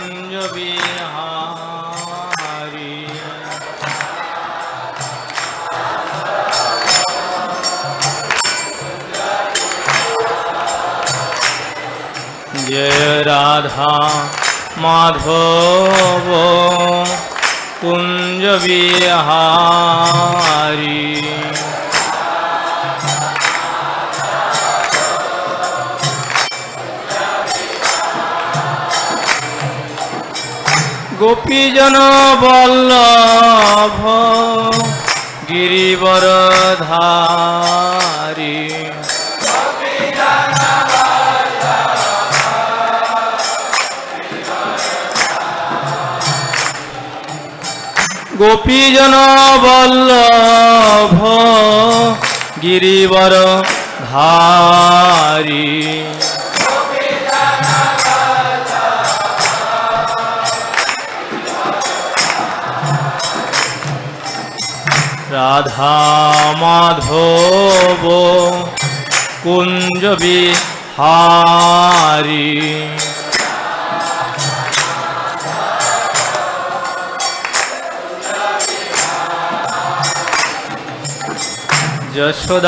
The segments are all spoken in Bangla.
बिहारी जय राधा माधव कुंज बिहारी गोपीजन वल्लभ गिरिवरधारी गोपीजन वल्लभ गिरिवरधारी राधा माधव कुंज बिहारी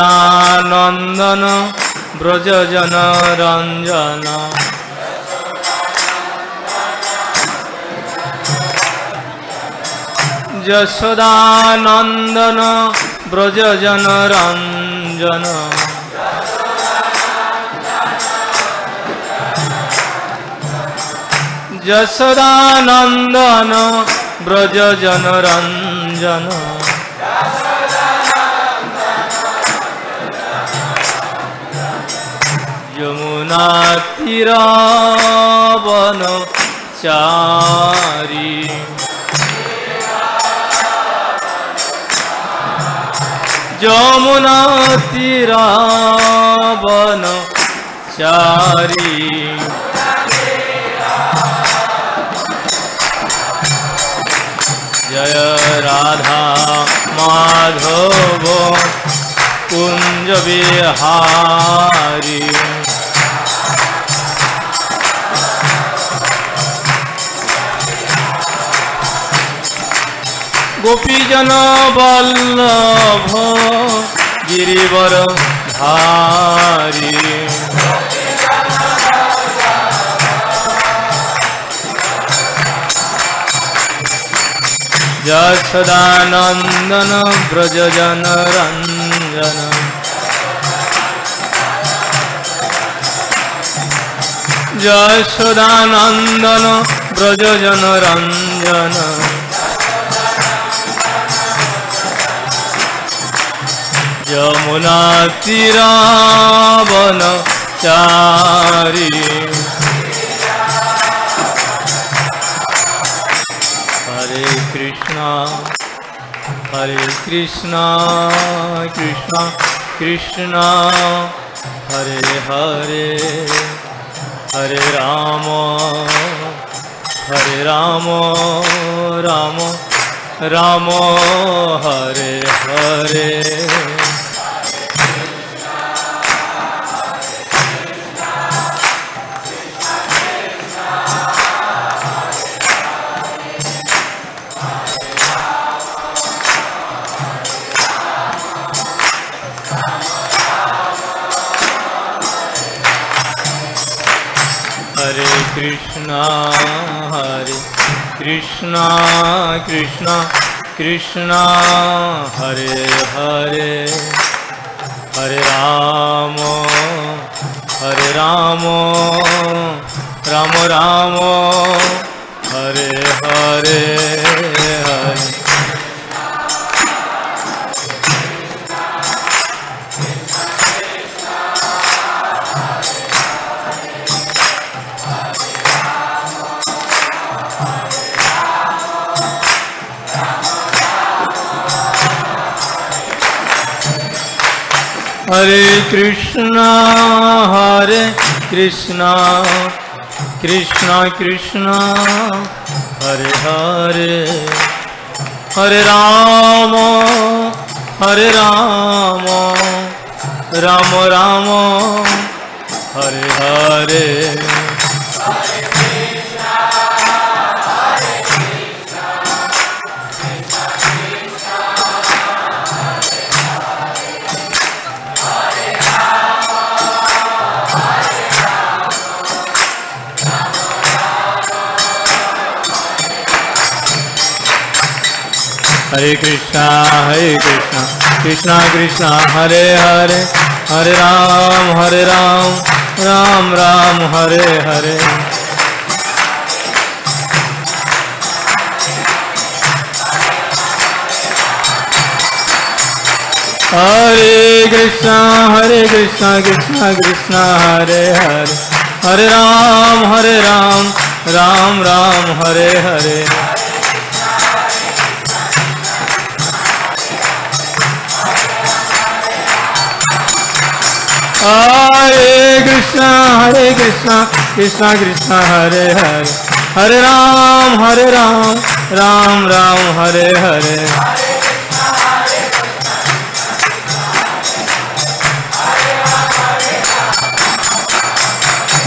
यशोदानंदन ब्रज जन रंजन यशोदानंदन ब्रज जन रंजन यशोदानंदन ब्रज जन रंजन यमुना तीरावन चारी यमुना तीरावन चारी जय राधा माधव कुंज बिहारी गोपीजन वल्लभ गिरिवरधारी यशोदानंदन ब्रज जन रंजन यशोदानंदन ब्रज जन रंजन यमुना तीरावन चारी हरे Krishna Krishna Krishna Hare Hare Hare Ram Ram Ram Hare Hare Krishna Krishna Krishna Hare Hare Hare Ram Ram Ram Hare Hare Hare Hare Krishna Krishna Krishna Hare Hare Hare Ram Ram Ram Hare Hare Hare Krishna, Krishna Krishna, Hare Hare, Hare Ram, Ram Ram, Hare Hare. Hare Krishna, Krishna Krishna, Hare Hare, Hare Ram, Ram Ram, Hare Hare. Hare Krishna, Krishna Krishna, Hare Hare, Hare Ram, Ram Ram, Hare Hare.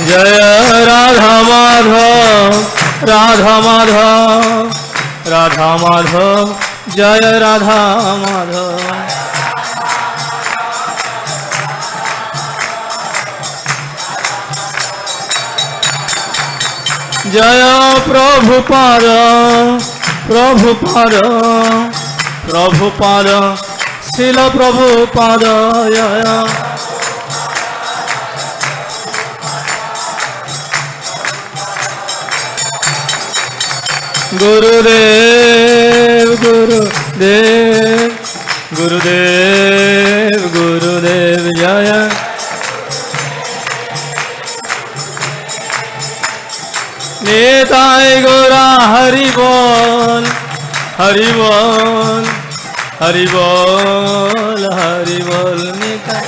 Jaya Radha Madhav, Radha Madhav, Radha Madhav, Jaya Radha Madhav. Jaya Prabhupada, Prabhupada, Prabhupada, Srila Prabhupada, Jaya. Gurudev, Gurudev, Gurudev, Gurudev, Jaya. Nitai Gora Hari Bol, Hari Bol, Hari Bol, Hari Bol, Nitai.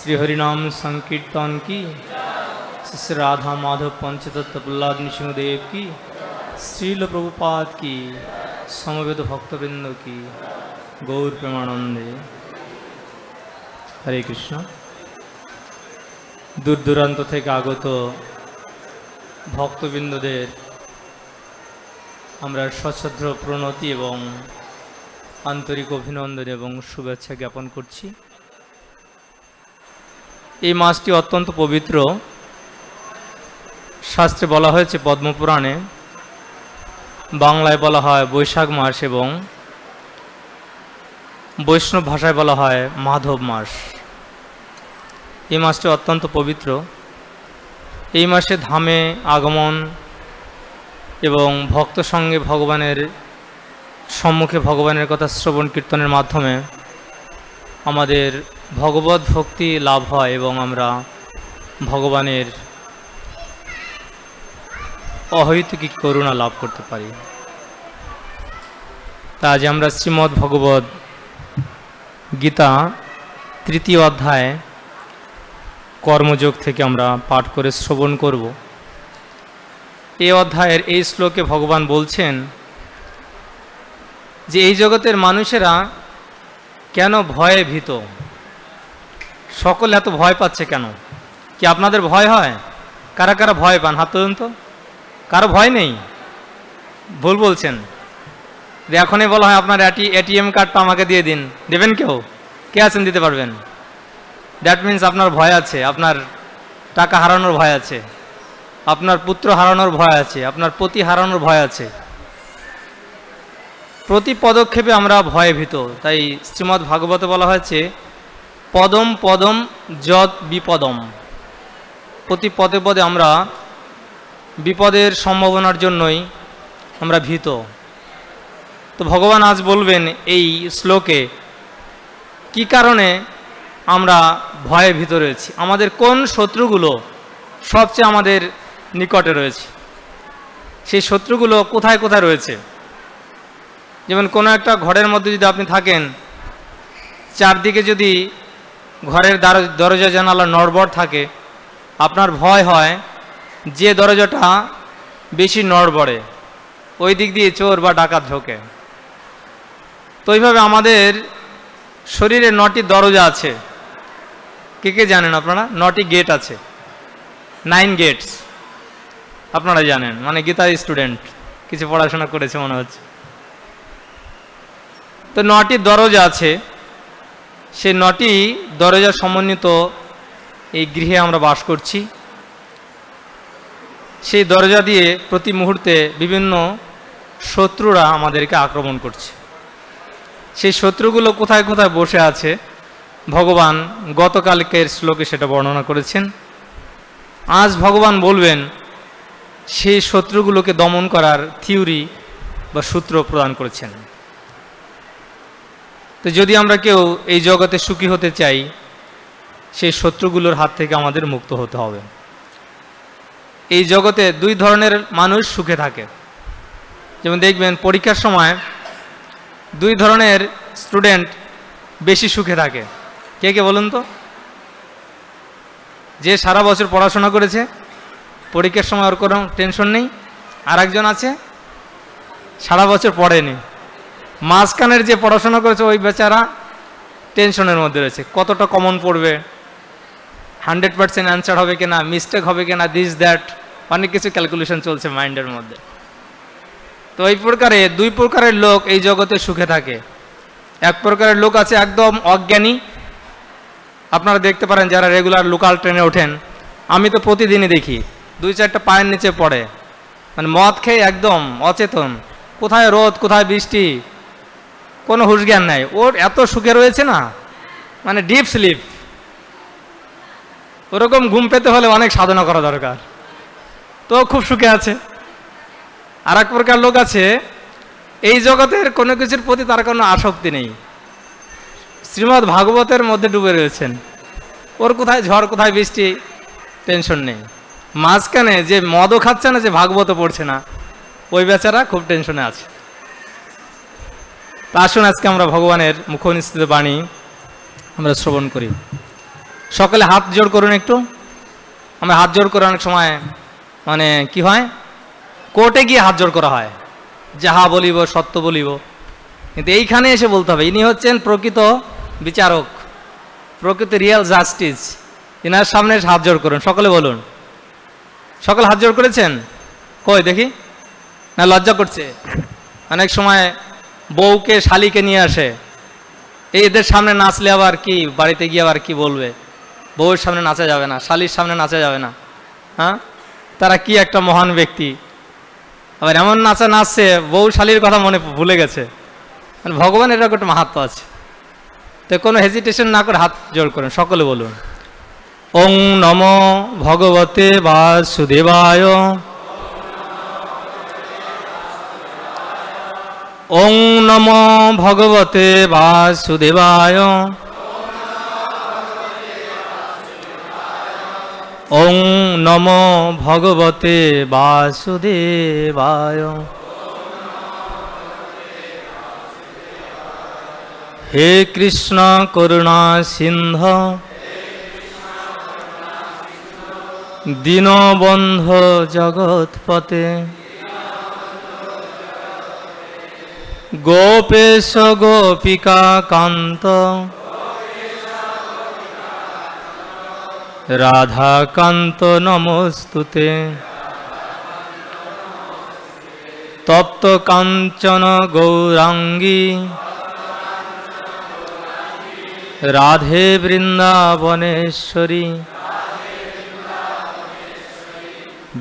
Shri हरिनाम संकीर्तन की, श्री राधा माधव पंचतत्व प्रहलाद नृसिंहदेव की, श्रील प्रभुपाद की, समवेत भक्तवृंद की, गौर प्रेमानंदे। हरे कृष्ण। दूर दूरान्त थेके आगत भक्तवृंदদের আমরা সশ্রদ্ধ প্রণতি এবং আন্তরিক অভিনন্দন এবং শুভেচ্ছা জ্ঞাপন করছি। এই মাসটি অত্যন্ত পবিত্র। শাস্ত্রে বলা হয়েছে পদ্মপুরাণে, বাংলায় বলা হয় বৈশাখ মাস এবং বৈষ্ণব ভাষায় বলা হয় মাধব মাস। এই মাসটি অত্যন্ত পবিত্র। এই মাসে ধামে আগমন এবং ভক্ত সঙ্গে ভগবানের সম্মুখে ভগবানের কথা শ্রবণ কীর্তনের মাধ্যমে আমাদের ভগবত ভক্তি লাভ হয় এবং আমরা ভগবানের অহৈতুকিক করুণা লাভ করতে পারি। তা আজ আমরা শ্রীমদ্ ভগবত গীতা তৃতীয় অধ্যায় কর্মযোগ থেকে আমরা পাঠ করে শ্রবণ করব। এই অধ্যায়ের এই শ্লোকে ভগবান বলছেন যে এই জগতের মানুষেরা কেন ভয়ে ভীত, সকলে এত ভয় পাচ্ছে কেন? কি আপনাদের ভয় হয়? কারা কারা ভয় পান হাত তুলুন তো। কারো ভয় নেই? ভুল বলছেন। এখনই বলা হয় আপনার এটিএম কার্ডটা আমাকে দিয়ে দিন, দেবেন কেউ? কে আছেন দিতে পারবেন? দ্যাট মিন্স আপনার ভয় আছে, আপনার টাকা হারানোর ভয় আছে, আপনার পুত্র হারানোর ভয় আছে, আপনার পতি হারানোর ভয় আছে। প্রতি পদক্ষেপে আমরা ভয়ে ভীত। তাই শ্রীমদ্ ভাগবতে বলা হয়েছে পদম পদম যৎ বিপদম। প্রতি পদে পদে আমরা বিপদের সম্ভাবনার জন্যই আমরা ভীত। তো ভগবান আজ বলবেন এই শ্লোকে কি কারণে আমরা ভয়ে ভীত রয়েছি, আমাদের কোন শত্রুগুলো সবচেয়ে আমাদের নিকটে রয়েছে, সেই শত্রুগুলো কোথায় কোথায় রয়েছে। যেমন কোনো একটা ঘরের মধ্যে যদি আপনি থাকেন, চারদিকে যদি ঘরের দরজা জানালা নড়বড় থাকে, আপনার ভয় হয় যে দরজাটা বেশি নড়বড়ে ওই দিক দিয়ে চোর বা ডাকাত ঢোকে। তো এইভাবে আমাদের শরীরে 9টি দরজা আছে। কে কে জানেন আপনারা? 9টি গেট আছে, 9 গেটস। আপনারা জানেন, মানে গীতার স্টুডেন্ট, কিছু পড়াশোনা করেছে মনে হচ্ছে। তো 9টি দরজা আছে। সেই 9টি দরজা সমন্বিত এই গৃহে আমরা বাস করছি, সেই দরজা দিয়ে প্রতি মুহূর্তে বিভিন্ন শত্রুরা আমাদেরকে আক্রমণ করছে। সেই শত্রুগুলো কোথায় কোথায় বসে আছে ভগবান গতকালকের শ্লোকে সেটা বর্ণনা করেছেন। আজ ভগবান বলবেন সেই শত্রুগুলোকে দমন করার থিওরি বা সূত্র প্রদান করেছেন। তো যদি আমরা কেউ এই জগতে সুখী হতে চাই, সেই শত্রুগুলোর হাত থেকে আমাদের মুক্ত হতে হবে। এই জগতে দুই ধরনের মানুষ সুখে থাকে। যেমন দেখবেন পরীক্ষার সময় দুই ধরনের স্টুডেন্ট বেশি সুখে থাকে। কে কে বলুন তো? যে সারা বছর পড়াশোনা করেছে, পরীক্ষার সময় ওর কোনো টেনশন নেই, আর একজন আছে সারা বছর পড়েনি, মাঝখানের যে পড়াশোনা করেছে ওই বেচারা টেনশনের মধ্যে রয়েছে, কতটা কমন পড়বে, 100% অ্যান্সার হবে কিনা, মিস্টেক হবে কিনা, দিস দ্যাট, অনেক কিছু ক্যালকুলেশন চলছে মাইন্ডের মধ্যে। তো এই প্রকারে দুই প্রকারের লোক এই জগতে সুখে থাকে। এক প্রকারের লোক আছে একদম অজ্ঞানী। আপনারা দেখতে পারেন যারা রেগুলার লোকাল ট্রেনে ওঠেন, আমি তো প্রতিদিনই দেখি 2-4টা পায়ের নিচে পড়ে, মানে মদ খেয়ে একদম অচেতন, কোথায় রোদ কোথায় বৃষ্টি কোনো হুঁশ জ্ঞান নাই। ওর এত সুখে রয়েছে না, মানে ডিপ স্লিপ। ওরকম ঘুম পেতে হলে অনেক সাধনা করা দরকার, তো খুব সুখে আছে। আর এক প্রকার লোক আছে এই জগতের কোনো কিছুর প্রতি তার কোনো আসক্তি নেই, শ্রীমদ্ ভাগবতের মধ্যে ডুবে রয়েছেন, ওর কোথায় ঝড় কোথায় বৃষ্টি টেনশন নেই। মাঝখানে যে মদও খাচ্ছে না, যে ভাগবতও পড়ছে না, ওই বেচারা খুব টেনশনে আছে। তা আসুন আজকে আমরা ভগবানের মুখনিসৃত বাণী আমরা শ্রবণ করি। সকলে হাত জোড় করুন একটু। আমরা হাত জোড় করে অনেক সময় মানে কি হয়, কোর্টে গিয়ে হাত জোড় করা হয়, যাহা বলিব সত্য বলিব, কিন্তু এইখানে এসে বলতে হবে ইনি হচ্ছেন প্রকৃত বিচারক, প্রকৃত রিয়েল জাস্টিস। ইনার সামনে হাত জোড় করুন, সকলে বলুন। সকলে হাত জোড় করেছেন? কই দেখি, না লজ্জা করছে? অনেক সময় বউকে শালিকে নিয়ে আসে, এই এদের সামনে নাচলে আবার কি, বাড়িতে গিয়ে আবার কি বলবে, বউয়ের সামনে নাচা যাবে না, শালির সামনে নাচা যাবে না। হ্যাঁ, তারা কি একটা মহান ব্যক্তি, আবার এমন নাচা নাচছে বউ শালির কথা মনে ভুলে গেছে। মানে ভগবানের এরকম একটা মাহাত্ম্য আছে। তো কোনো হেজিটেশন না করে হাত জোড় করেন, সকলে বলুন। ওং নমো ভগবতে বাসুদেবায়। ওং নমো ভগবতে বাসুদেবায়। ওং নমো ভগবতে বাসুদেবায়। হে কৃষ্ণ করুণা সিন্ধু দীনবন্ধু জগৎপতে। গোপেশ গোপিকা কান্ত রাধাকান্ত নমস্তুতে। তপ্ত কাঞ্চন গৌরাঙ্গী রাধে বৃন্দাবনেশ্বরী।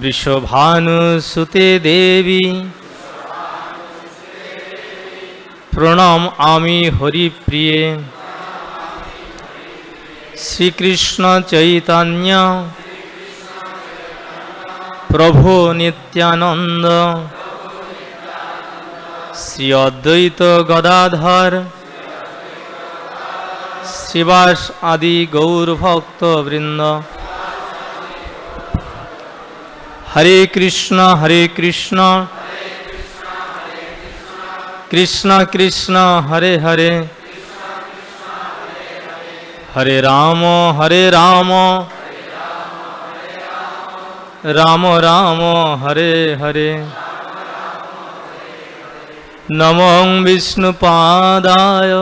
বৃষভানুসুতে দেবী প্রণাম আমি হরিপ্রিয়ে। শ্রীকৃষ্ণ চৈতন্য প্রভু নিত্যানন্দ শ্রী অদ্বৈত গদাধর শ্রীবাস আদি গৌরভক্ত বৃন্দ। হরে কৃষ্ণ কৃষ্ণ কৃষ্ণ হরে হরে, হরে রাম রাম রাম হরে হরে। নমো বিষ্ণুপাদায়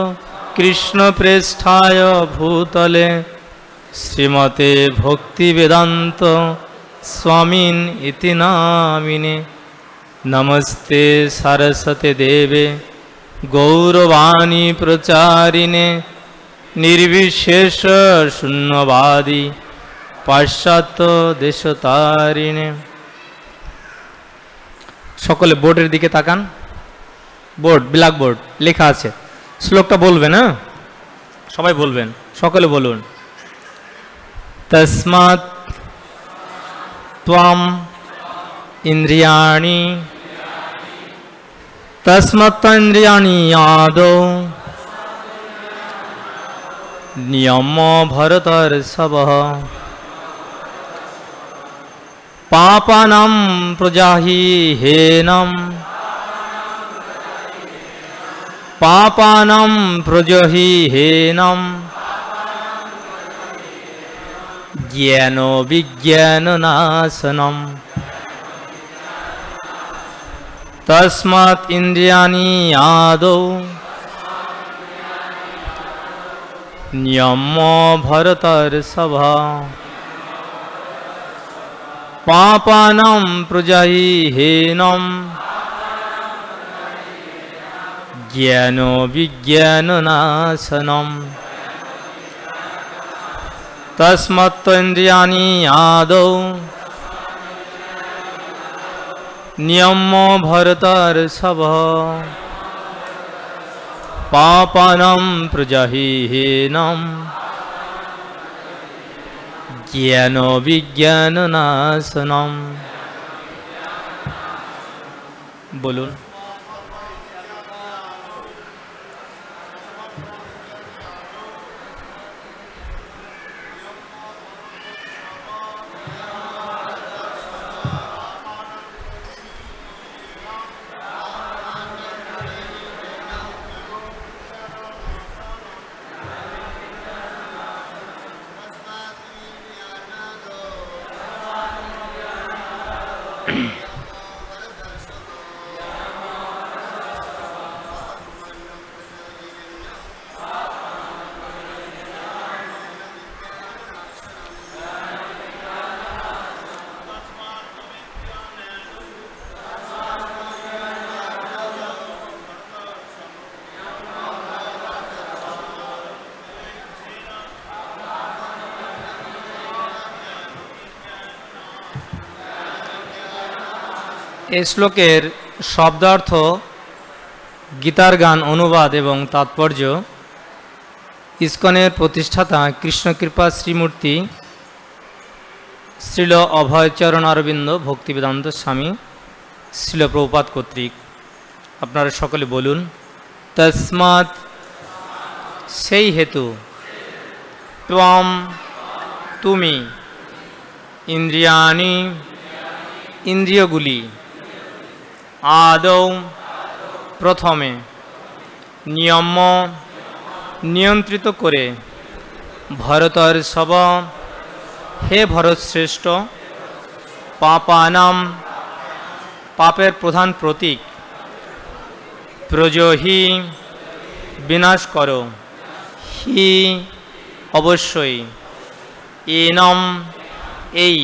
কৃষ্ণপ্রেষ্ঠায় ভূতলে শ্রীমতে ভক্তিবেদান্ত স্বামিন ইতি নামিনে। নমস্তে সরস্বতী দেবে গৌরবাণী প্রচারিণে নির্বিশেষ শূন্যবাদী পাশ্চাত্য দেশতারিণে। সকলে বোর্ডের দিকে তাকান। বোর্ড, ব্ল্যাক বোর্ড লেখা আছে। শ্লোকটা বলবেন, হ্যাঁ সবাই বলবেন, সকলে বলুন। তস্মাৎ ত্বম ইন্দ্রিয়াণি তস্মাত্তন্দ্রিয়াণি আদৌ নিয়ম ভরতর্ষভঃ পাপানাং প্রজাহি হেনম পাপানাং প্রজহি হেনম জ্ঞান বিজ্ঞান নাশনম। তস্মাৎ ইন্দ্রিয়াণি আদৌ নিয়ম ভরতর্ষভঃ পাপানাং প্রজাহি হেনম জ্ঞান বিজ্ঞান নাশনম। তস্মাৎ ইন্দ্রিয়াণি আদৌ নিয়ম ভরতর্ষভঃ পাপানাং প্রজাহি হেনম জ্ঞান বিজ্ঞান নাশনম। বলুন। এই শ্লোকের শব্দার্থ, গীতার গান অনুবাদ এবং তাৎপর্য ইসকনের প্রতিষ্ঠাতা কৃষ্ণকৃপা শ্রীমূর্তি শ্রীল অভয়চরণ অরবিন্দ ভক্তিবেদান্ত স্বামী শ্রীল প্রভুপাদ কর্তৃক। আপনারা সকলে বলুন। তস্মাৎ সেই হেতু, ত্বম তুমি, ইন্দ্রিয়াণি ইন্দ্রিয়গুলি, আদৌ প্রথমে, নিয়ম নিয়ন্ত্রিত করে, ভরতর্ষভ হে ভরতশ্রেষ্ঠ, পাপানাম পাপের প্রধান প্রতীক, প্রজহি বিনাশ করো, হি অবশ্যই, এনম এই,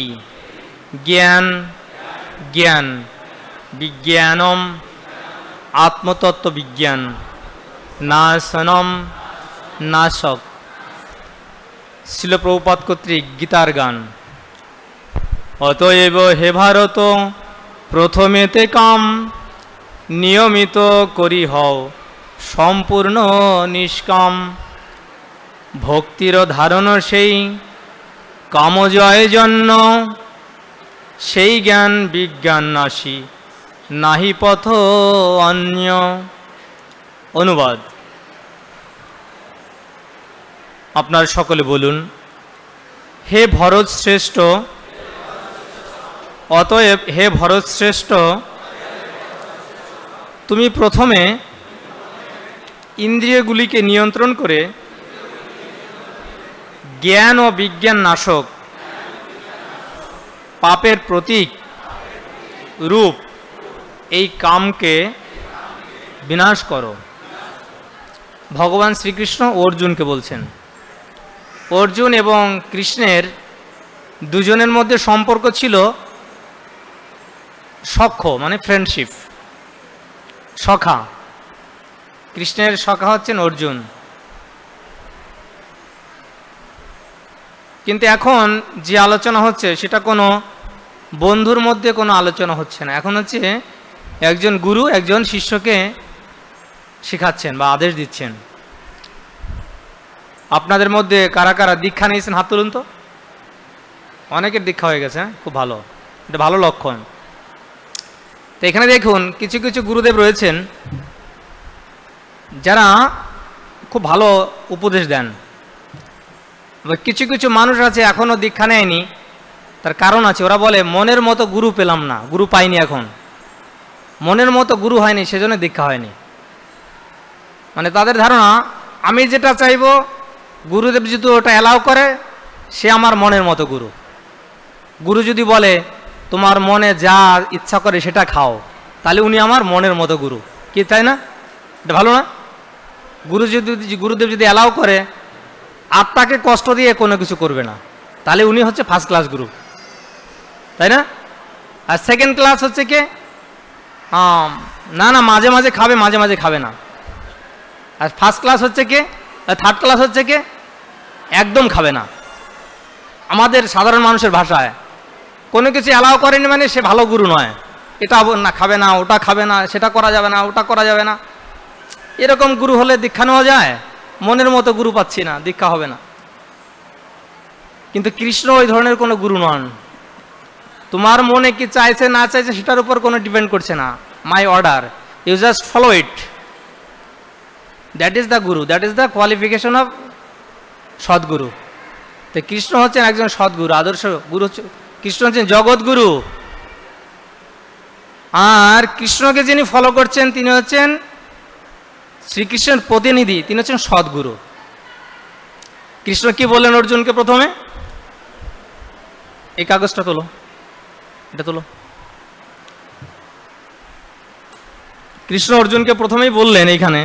জ্ঞান জ্ঞান, বিজ্ঞানম আত্মতত্ত্ব বিজ্ঞান, নাশনম নাশক। শিল প্রভুপাদ কর্তৃক গীতার গান। অতএব হে ভারত প্রথমেতে কাম নিয়মিত করি হও সম্পূর্ণ নিষ্কাম, ভক্তির ধারণ সেই কামজয় জন্য, সেই জ্ঞান বিজ্ঞান নাশী নাহি পথ অন্য। অনুবাদ। আপনার সকলে বলুন। হে ভরত শ্রেষ্ঠ, অতএব হে ভরত শ্রেষ্ঠ, তুমি প্রথমে ইন্দ্রিয়গুলিকে নিয়ন্ত্রণ করে জ্ঞান ও বিজ্ঞান নাশক পাপের প্রতীক রূপ এই কামকে বিনাশ করো। ভগবান শ্রীকৃষ্ণ অর্জুনকে বলছেন। অর্জুন এবং কৃষ্ণের দুজনের মধ্যে সম্পর্ক ছিল সখ্য, মানে ফ্রেন্ডশিপ, সখা। কৃষ্ণের সখা হচ্ছেন অর্জুন। কিন্তু এখন যে আলোচনা হচ্ছে সেটা কোনো বন্ধুর মধ্যে কোনো আলোচনা হচ্ছে না, এখন হচ্ছে একজন গুরু একজন শিষ্যকে শেখাচ্ছেন বা আদেশ দিচ্ছেন। আপনাদের মধ্যে কারা কারা দীক্ষা নিয়েছেন হাত তুলুন তো। অনেকের দীক্ষা হয়ে গেছে, খুব ভালো, এটা ভালো লক্ষণ। তো এখানে দেখুন কিছু কিছু গুরুদেব রয়েছেন যারা খুব ভালো উপদেশ দেন, কিছু কিছু মানুষ আছে এখনও দীক্ষা নেয়নি, তার কারণ আছে, ওরা বলে মনের মতো গুরু পেলাম না, গুরু পাইনি, এখন মনের মতো গুরু হয়নি সেজন্য দীক্ষা হয়নি। মানে তাদের ধারণা আমি যেটা চাইব গুরুদেব যদি ওটা অ্যালাউ করে সে আমার মনের মতো গুরু। গুরু যদি বলে তোমার মনে যা ইচ্ছা করে সেটা খাও, তাহলে উনি আমার মনের মতো গুরু, কি তাই না? এটা ভালো না? গুরুদেব যদি অ্যালাউ করে আত্মাকে কষ্ট দিয়ে কোনো কিছু করবে না, তাহলে উনি হচ্ছে ফার্স্ট ক্লাস গুরু, তাই না? আর সেকেন্ড ক্লাস হচ্ছে কে, না না মাঝে মাঝে খাবে মাঝে মাঝে খাবে না। আর ফার্স্ট ক্লাস হচ্ছে কে, থার্ড ক্লাস হচ্ছে কে, একদম খাবে না। আমাদের সাধারণ মানুষের ভাষায় কোনো কিছু অ্যালাউ করেনি মানে সে ভালো গুরু নয়, এটা না খাবে না, ওটা খাবে না, সেটা করা যাবে না, ওটা করা যাবে না। এরকম গুরু হলে দীক্ষা নেওয়া যায়? মনের মতো গুরু পাচ্ছি না, দীক্ষা হবে না। কিন্তু কৃষ্ণ ওই ধরনের কোনো গুরু নন। তোমার মনে কি চাইছে না চাইছে সেটার উপর কোনো ডিপেন্ড করছে না, my order, you just follow it, that is the guru, that is the qualification of Sadguru. তো কৃষ্ণ হচ্ছেন একজন সদ্গুরু, আদর্শ গুরু। কৃষ্ণ হচ্ছেন জগৎগুরু, আর কৃষ্ণকে যিনি ফলো করছেন তিনি হচ্ছেন শ্রীকৃষ্ণের প্রতিনিধি, তিনি হচ্ছেন সদ্গুরু। কৃষ্ণ কি বললেন অর্জুনকে প্রথমে? এই কাগজটা তোলো, এটা তোলো। কৃষ্ণ অর্জুনকে প্রথমেই বললেন এইখানে,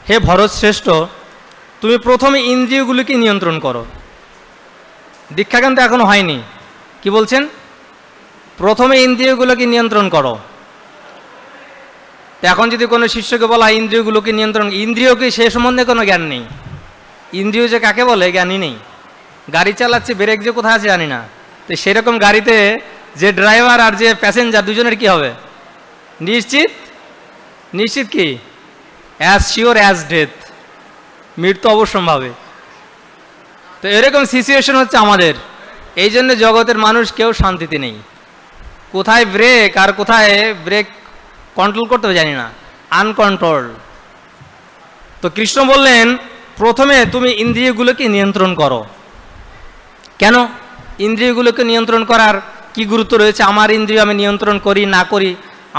হে ভরত শ্রেষ্ঠ, তুমি প্রথমে ইন্দ্রিয়গুলিকে নিয়ন্ত্রণ করো। দীক্ষা কিন্তু এখনো হয়নি, কি বলছেন? প্রথমে ইন্দ্রিয়গুলোকে নিয়ন্ত্রণ করো। এখন যদি কোনো শিষ্যকে বলা হয় ইন্দ্রিয়গুলোকে নিয়ন্ত্রণ, ইন্দ্রিয়কে সে সম্বন্ধে কোনো জ্ঞান নেই। ইন্দ্রিয় যে কাকে বলে জ্ঞানই নেই। গাড়ি চালাচ্ছে, ব্রেক যে কোথায় আছে জানি না। তো সেরকম গাড়িতে যে ড্রাইভার আর যে প্যাসেঞ্জার দুজনের কি হবে? নিশ্চিত, নিশ্চিত কি? অ্যাজ শিওর অ্যাজ ডেথ, মৃত্যু অবশ্যম্ভাবে। তো এরকম সিচুয়েশন হচ্ছে আমাদের, এই জন্য জগতের মানুষ কেউ শান্তিতে নেই। কোথায় ব্রেক আর কোথায় ব্রেক কন্ট্রোল করতে হবে জানি না, আনকন্ট্রোল। তো কৃষ্ণ বললেন প্রথমে তুমি ইন্দ্রিয়গুলোকে নিয়ন্ত্রণ করো। কেন? ইন্দ্রিয়গুলোকে নিয়ন্ত্রণ করার কি গুরুত্ব রয়েছে? আমার ইন্দ্রিয় আমি নিয়ন্ত্রণ করি না করি,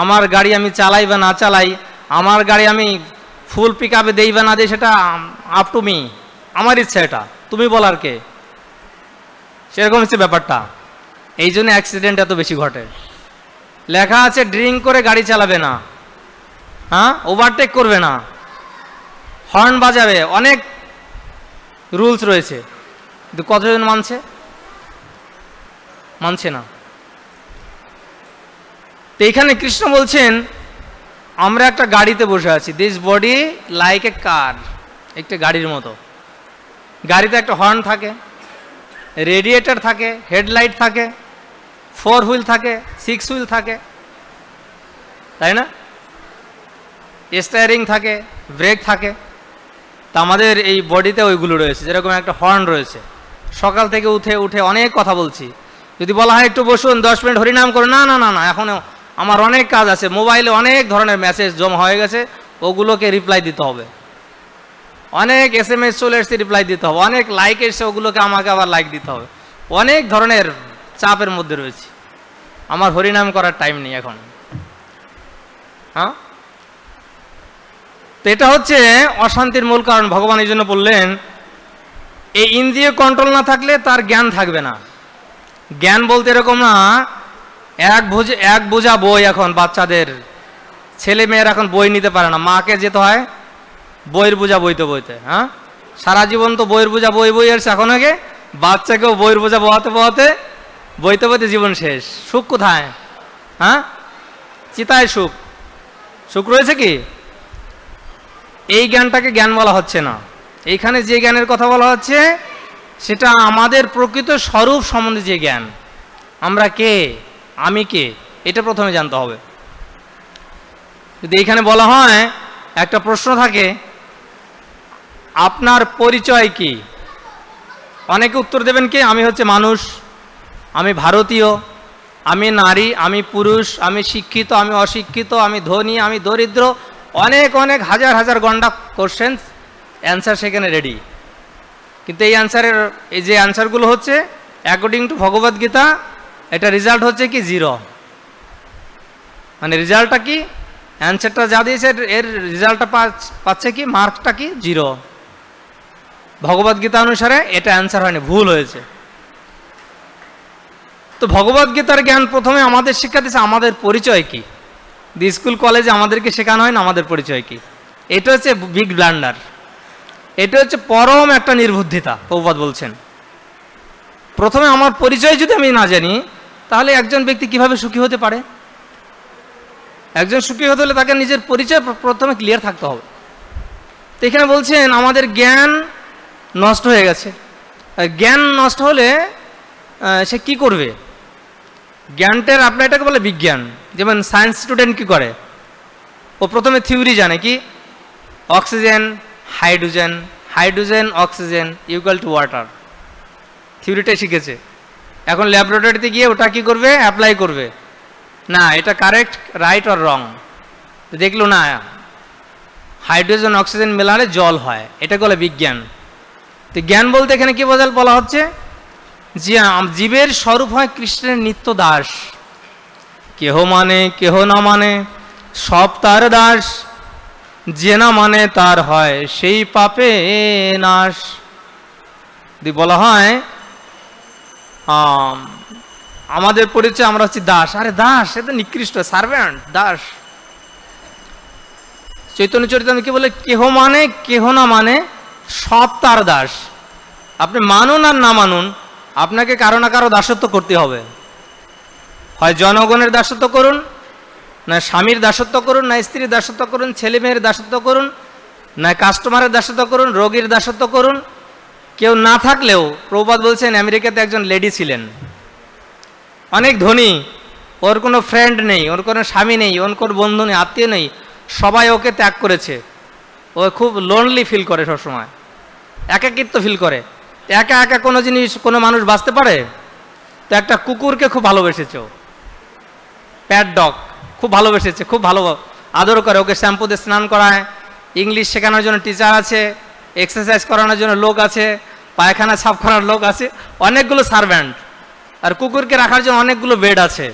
আমার গাড়ি আমি চালাই বা না চালাই, আমার গাড়ি আমি ফুল পিক আপে দেই বা না দিই, সেটা আপ টু মি, আমার ইচ্ছা, এটা তুমি বলার কে? সেরকম হচ্ছে ব্যাপারটা। এই জন্য অ্যাক্সিডেন্ট এত বেশি ঘটে। লেখা আছে ড্রিঙ্ক করে গাড়ি চালাবে না, হ্যাঁ, ওভারটেক করবে না, হর্ন বাজাবে, অনেক রুলস রয়েছে, কিন্তু কতজন মানছে? মানছে না। তো এখানে কৃষ্ণ বলছেন আমরা একটা গাড়িতে বসে আছি, দিস বডি লাইক এ কার, একটা গাড়ির মতো। গাড়িতে একটা হর্ন থাকে, রেডিয়েটর থাকে, হেডলাইট থাকে, 4 হুইল থাকে, 6 হুইল থাকে, তাই না? স্টিয়ারিং থাকে, ব্রেক থাকে। তা আমাদের এই বডিতে ওইগুলো রয়েছে, যেরকম একটা হর্ন রয়েছে। সকাল থেকে উঠে উঠে অনেক কথা বলছি, যদি বলা হয় একটু বসুন 10 মিনিট হরিনাম করুন, না না না না, এখনও আমার অনেক কাজ আছে, মোবাইলে অনেক ধরনের মেসেজ জমা হয়ে গেছে, ওগুলোকে রিপ্লাই দিতে হবে, অনেক SMS চলে এসছে, রিপ্লাই দিতে হবে, অনেক লাইক এসছে, ওগুলোকে আমাকে আবার লাইক দিতে হবে, অনেক ধরনের চাপের মধ্যে রয়েছে, আমার হরিনাম করার টাইম নেই এখন। হ্যাঁ, তো এটা হচ্ছে অশান্তির মূল কারণ। ভগবান এই জন্য বললেন এই ইন্দ্রিয় কন্ট্রোল না থাকলে তার জ্ঞান থাকবে না। জ্ঞান বলতে এরকম না এক বোঝা বই, এখন বাচ্চাদের ছেলে মেয়েরা এখন বই নিতে পারে না, মাকে যেতে হয় বইয়ের বোঝা বইতে বইতে। হ্যাঁ, সারা জীবন তো বইয়ের বোঝা বই বই এসছে, এখন আগে বাচ্চাকেও বইয়ের বোঝা বহাতে বহাতে বইতে বইতে জীবন শেষ। সুখ কোথায়? হ্যাঁ, চিতায় সুখ, সুখ রয়েছে কি? এই জ্ঞানটাকে জ্ঞান বলা হচ্ছে না। এইখানে যে জ্ঞানের কথা বলা হচ্ছে সেটা আমাদের প্রকৃত স্বরূপ সম্বন্ধে যে জ্ঞান, আমরা কে, আমি কে, এটা প্রথমে জানতে হবে। যদি এখানে বলা হয়, একটা প্রশ্ন থাকে, আপনার পরিচয় কি, অনেকে উত্তর দেবেন কি, আমি হচ্ছে মানুষ, আমি ভারতীয়, আমি নারী, আমি পুরুষ, আমি শিক্ষিত, আমি অশিক্ষিত, আমি ধনী, আমি দরিদ্র, অনেক অনেক হাজার হাজার গন্ডা কোশ্চেন, অ্যান্সার সেখানে রেডি। কিন্তু এই অ্যান্সারের, এই যে অ্যান্সারগুলো হচ্ছে অ্যাকর্ডিং টু ভগবদ্গীতা, এটা রেজাল্ট হচ্ছে কি 0। মানে রেজাল্টটা কি, অ্যান্সারটা যা দিয়েছে এর রেজাল্টটা পাচ্ছে কি, মার্কটা কি 0। ভগবদ্গীতা অনুসারে এটা অ্যান্সার হয়নি, ভুল হয়েছে। তো ভগবদ্গীতার জ্ঞান প্রথমে আমাদের শিক্ষা দিচ্ছে আমাদের পরিচয় কি। স্কুল কলেজে আমাদেরকে শেখানো হয় না আমাদের পরিচয় কি। এটা হচ্ছে বিগ ব্লান্ডার, এটা হচ্ছে পরম একটা নির্বুদ্ধিতা। প্রভুপাদ বলছেন প্রথমে আমার পরিচয় যদি আমি না জানি, তাহলে একজন ব্যক্তি কিভাবে সুখী হতে পারে? একজন সুখী হতে হলে তাকে নিজের পরিচয় প্রথমে ক্লিয়ার থাকতে হবে। তো এখানে বলছেন আমাদের জ্ঞান নষ্ট হয়ে গেছে। জ্ঞান নষ্ট হলে সে কি করবে? জ্ঞানটার আপনার এটাকে বলে বিজ্ঞান। যেমন সায়েন্স স্টুডেন্ট কি করে, ও প্রথমে থিওরি জানে কি, oxygen hydrogen, hydrogen oxygen equal to water, থিওরিটাই শিখেছে। এখন ল্যাবরেটরিতে গিয়ে ওটা কি করবে, অ্যাপ্লাই করবে, না এটা কারেক্ট, রাইট অর রং, দেখলো না হাইড্রোজেন অক্সিজেন মেলালে জল হয়, এটা বলে বিজ্ঞান। তো জ্ঞান বলতে এখানে কি বলা হচ্ছে, যে জীবের স্বরূপ হয় কৃষ্ণের নিত্য দাস, কেহ মানে কেহ না মানে সব তার দাস, যে না মানে তার হয় সেই পাপে নাশ। যদি বলা হয় আমাদের পরিচয় আমরা হচ্ছি দাস, আরে দাস এটা নিকৃষ্ট, সার্ভেন্ট, দাস। চৈতন্য চরিতামৃতে কি বলে, কেহ মানে কেহ না মানে সব তার দাস। আপনি মানুন আর না মানুন, আপনাকে কারো না কারো দাসত্ব করতে হবে। হয় জনগণের দাসত্ব করুন, না স্বামীর দাসত্ব করুন, না স্ত্রীর দাসত্ব করুন, ছেলে মেয়ের দাসত্ব করুন, না কাস্টমারের দাসত্ব করুন, রোগীর দাসত্ব করুন। কেউ না থাকলেও প্রভুপাদ বলছেন, আমেরিকাতে একজন লেডি ছিলেন, অনেক ধনী, ওর কোনো ফ্রেন্ড নেই, ওর কোনো স্বামী নেই, ওর কোনো বন্ধু নেই, আত্মীয় নেই, সবাই ওকে ত্যাগ করেছে। ও খুব লোনলি ফিল করে, সবসময় একাকিত্ব ফিল করে। একা একা কোনো জিনিস, কোনো মানুষ বাঁচতে পারে? তো একটা কুকুরকে খুব ভালোবেসেছে, প্যাট ডগ খুব ভালোবেসেছে, খুব ভালো আদর করে, ওকে শ্যাম্পু দিয়ে স্নান করায়, ইংলিশ শেখানোর জন্য টিচার আছে, এক্সারসাইজ করানোর জন্য লোক আছে, পায়খানা সাফ করার লোক আছে, অনেকগুলো সার্ভ্যান্ট। আর কুকুরকে রাখার জন্য অনেকগুলো বেড আছে,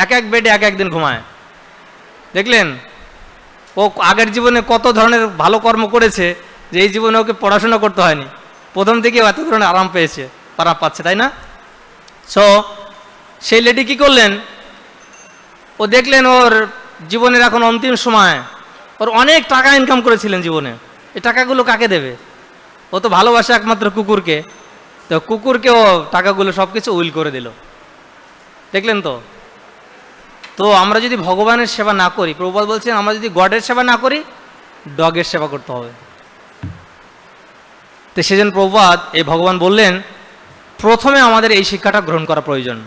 এক এক বেডে এক একদিন ঘুমায়। দেখলেন ও আগের জীবনে কত ধরনের ভালো কর্ম করেছে, যে এই জীবনে ওকে পড়াশোনা করতে হয়নি, প্রথম থেকে এত ধরনের আরাম পেয়েছে, আরাম পাচ্ছে, তাই না? সো সেই লেডি কি করলেন, ও দেখলেন ওর জীবনের এখন অন্তিম সময়, ওর অনেক টাকা ইনকাম করেছিলেন জীবনে, এই টাকাগুলো কাকে দেবে? ও তো ভালোবাসে একমাত্র কুকুরকে, তো কুকুরকে ও টাকাগুলো সব কিছু উইল করে দিল। দেখলেন তো? তো আমরা যদি ভগবানের সেবা না করি, প্রভুপাদ বলছেন আমরা যদি গডের সেবা না করি, ডগের সেবা করতে হবে। তো সেজন্য প্রভুপাদ এই ভগবান বললেন প্রথমে আমাদের এই শিক্ষাটা গ্রহণ করা প্রয়োজন।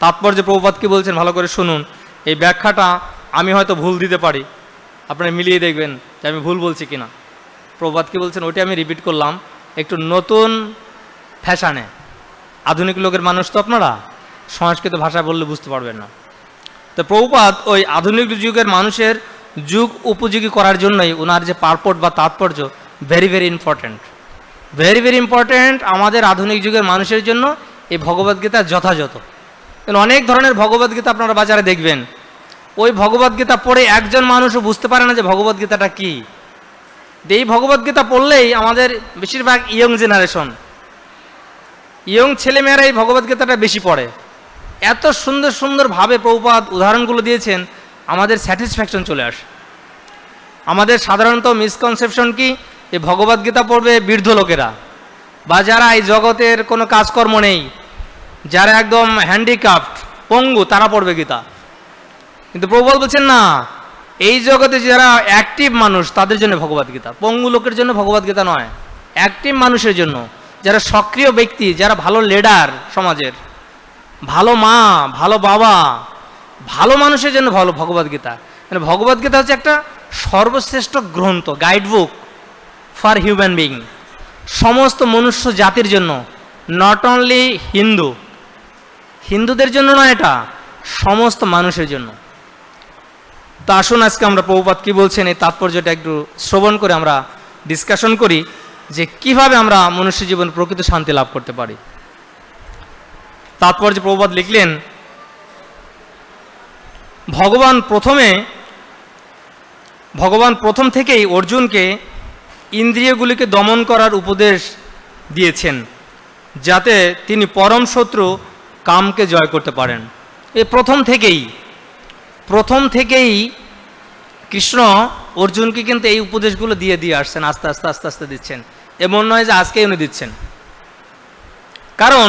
তাৎপর্য প্রভুপাদ কি বলছেন ভালো করে শুনুন। এই ব্যাখ্যাটা আমি হয়তো ভুল দিতে পারি, আপনারা মিলিয়ে দেখবেন যে আমি ভুল বলছি কিনা। প্রভুপাদ কি বলছেন ওইটা আমি রিপিট করলাম একটু নতুন ফ্যাশনে। আধুনিক লোকের মানুষ তো আপনারা, সংস্কৃত ভাষায় বললে বুঝতে পারবেন না। তো প্রভুপাদ ওই আধুনিক যুগের মানুষের যুগ উপযোগী করার জন্যই ওনার যে পারপোর্ট বা তাৎপর্য very very important, very very important আমাদের আধুনিক যুগের মানুষের জন্য এই ভগবদ্গীতা যথাযথ। কারণ অনেক ধরনের ভগবদ্গীতা আপনারা বাজারে দেখবেন, ওই ভগবদ্গীতা পড়ে একজন মানুষও বুঝতে পারে না যে ভগবদ্গীতাটা কী। এই ভগবদ্গীতা পড়লেই আমাদের বেশিরভাগ ইয়ং জেনারেশন, ইয়ং ছেলেমেয়েরা এই ভগবদ্গীতাটা বেশি পড়ে। এত সুন্দর সুন্দরভাবে প্রভুপাদ উদাহরণগুলো দিয়েছেন, আমাদের স্যাটিসফ্যাকশন চলে আসে। আমাদের সাধারণত মিসকনসেপশন কি, এই ভগবদ্গীতা পড়বে বৃদ্ধ লোকেরা, বা যারা এই জগতের কোনো কাজকর্ম নেই, যারা একদম হ্যান্ডিক্রাফট পঙ্গু, তারা পড়বে গীতা। কিন্তু প্রভুপাদ বলছেন না, এই জগতে যারা অ্যাক্টিভ মানুষ তাদের জন্য ভগবদ্গীতা, পঙ্গু লোকের জন্য ভগবদ্গীতা নয়, অ্যাক্টিভ মানুষের জন্য, যারা সক্রিয় ব্যক্তি, যারা ভালো লিডার সমাজের, ভালো মা, ভালো বাবা, ভালো মানুষের জন্য ভালো ভগবদ্গীতা। মানে ভগবদ্গীতা হচ্ছে একটা সর্বশ্রেষ্ঠ গ্রন্থ, guide book for human being, সমস্ত মনুষ্য জাতির জন্য, নট অনলি হিন্দুদের জন্য নয়, এটা সমস্ত মানুষের জন্য। তো আসুন আজকে আমরা প্রভুপাদ কি বলছেন এই তাৎপর্যটা একটু শ্রবণ করে আমরা ডিসকাশন করি যে কিভাবে আমরা মনুষ্য জীবন প্রকৃত শান্তি লাভ করতে পারি। তাৎপর্য প্রভুপাদ লিখলেন, ভগবান প্রথম থেকেই অর্জুনকে ইন্দ্রিয়গুলিকে দমন করার উপদেশ দিয়েছেন, যাতে তিনি পরম শত্রু কামকে জয় করতে পারেন। এই প্রথম থেকেই কৃষ্ণ অর্জুনকে কিন্তু এই উপদেশগুলো দিয়ে আসছেন, আস্তে আস্তে দিচ্ছেন। এমন নয় যে আজকেই উনি দিচ্ছেন, কারণ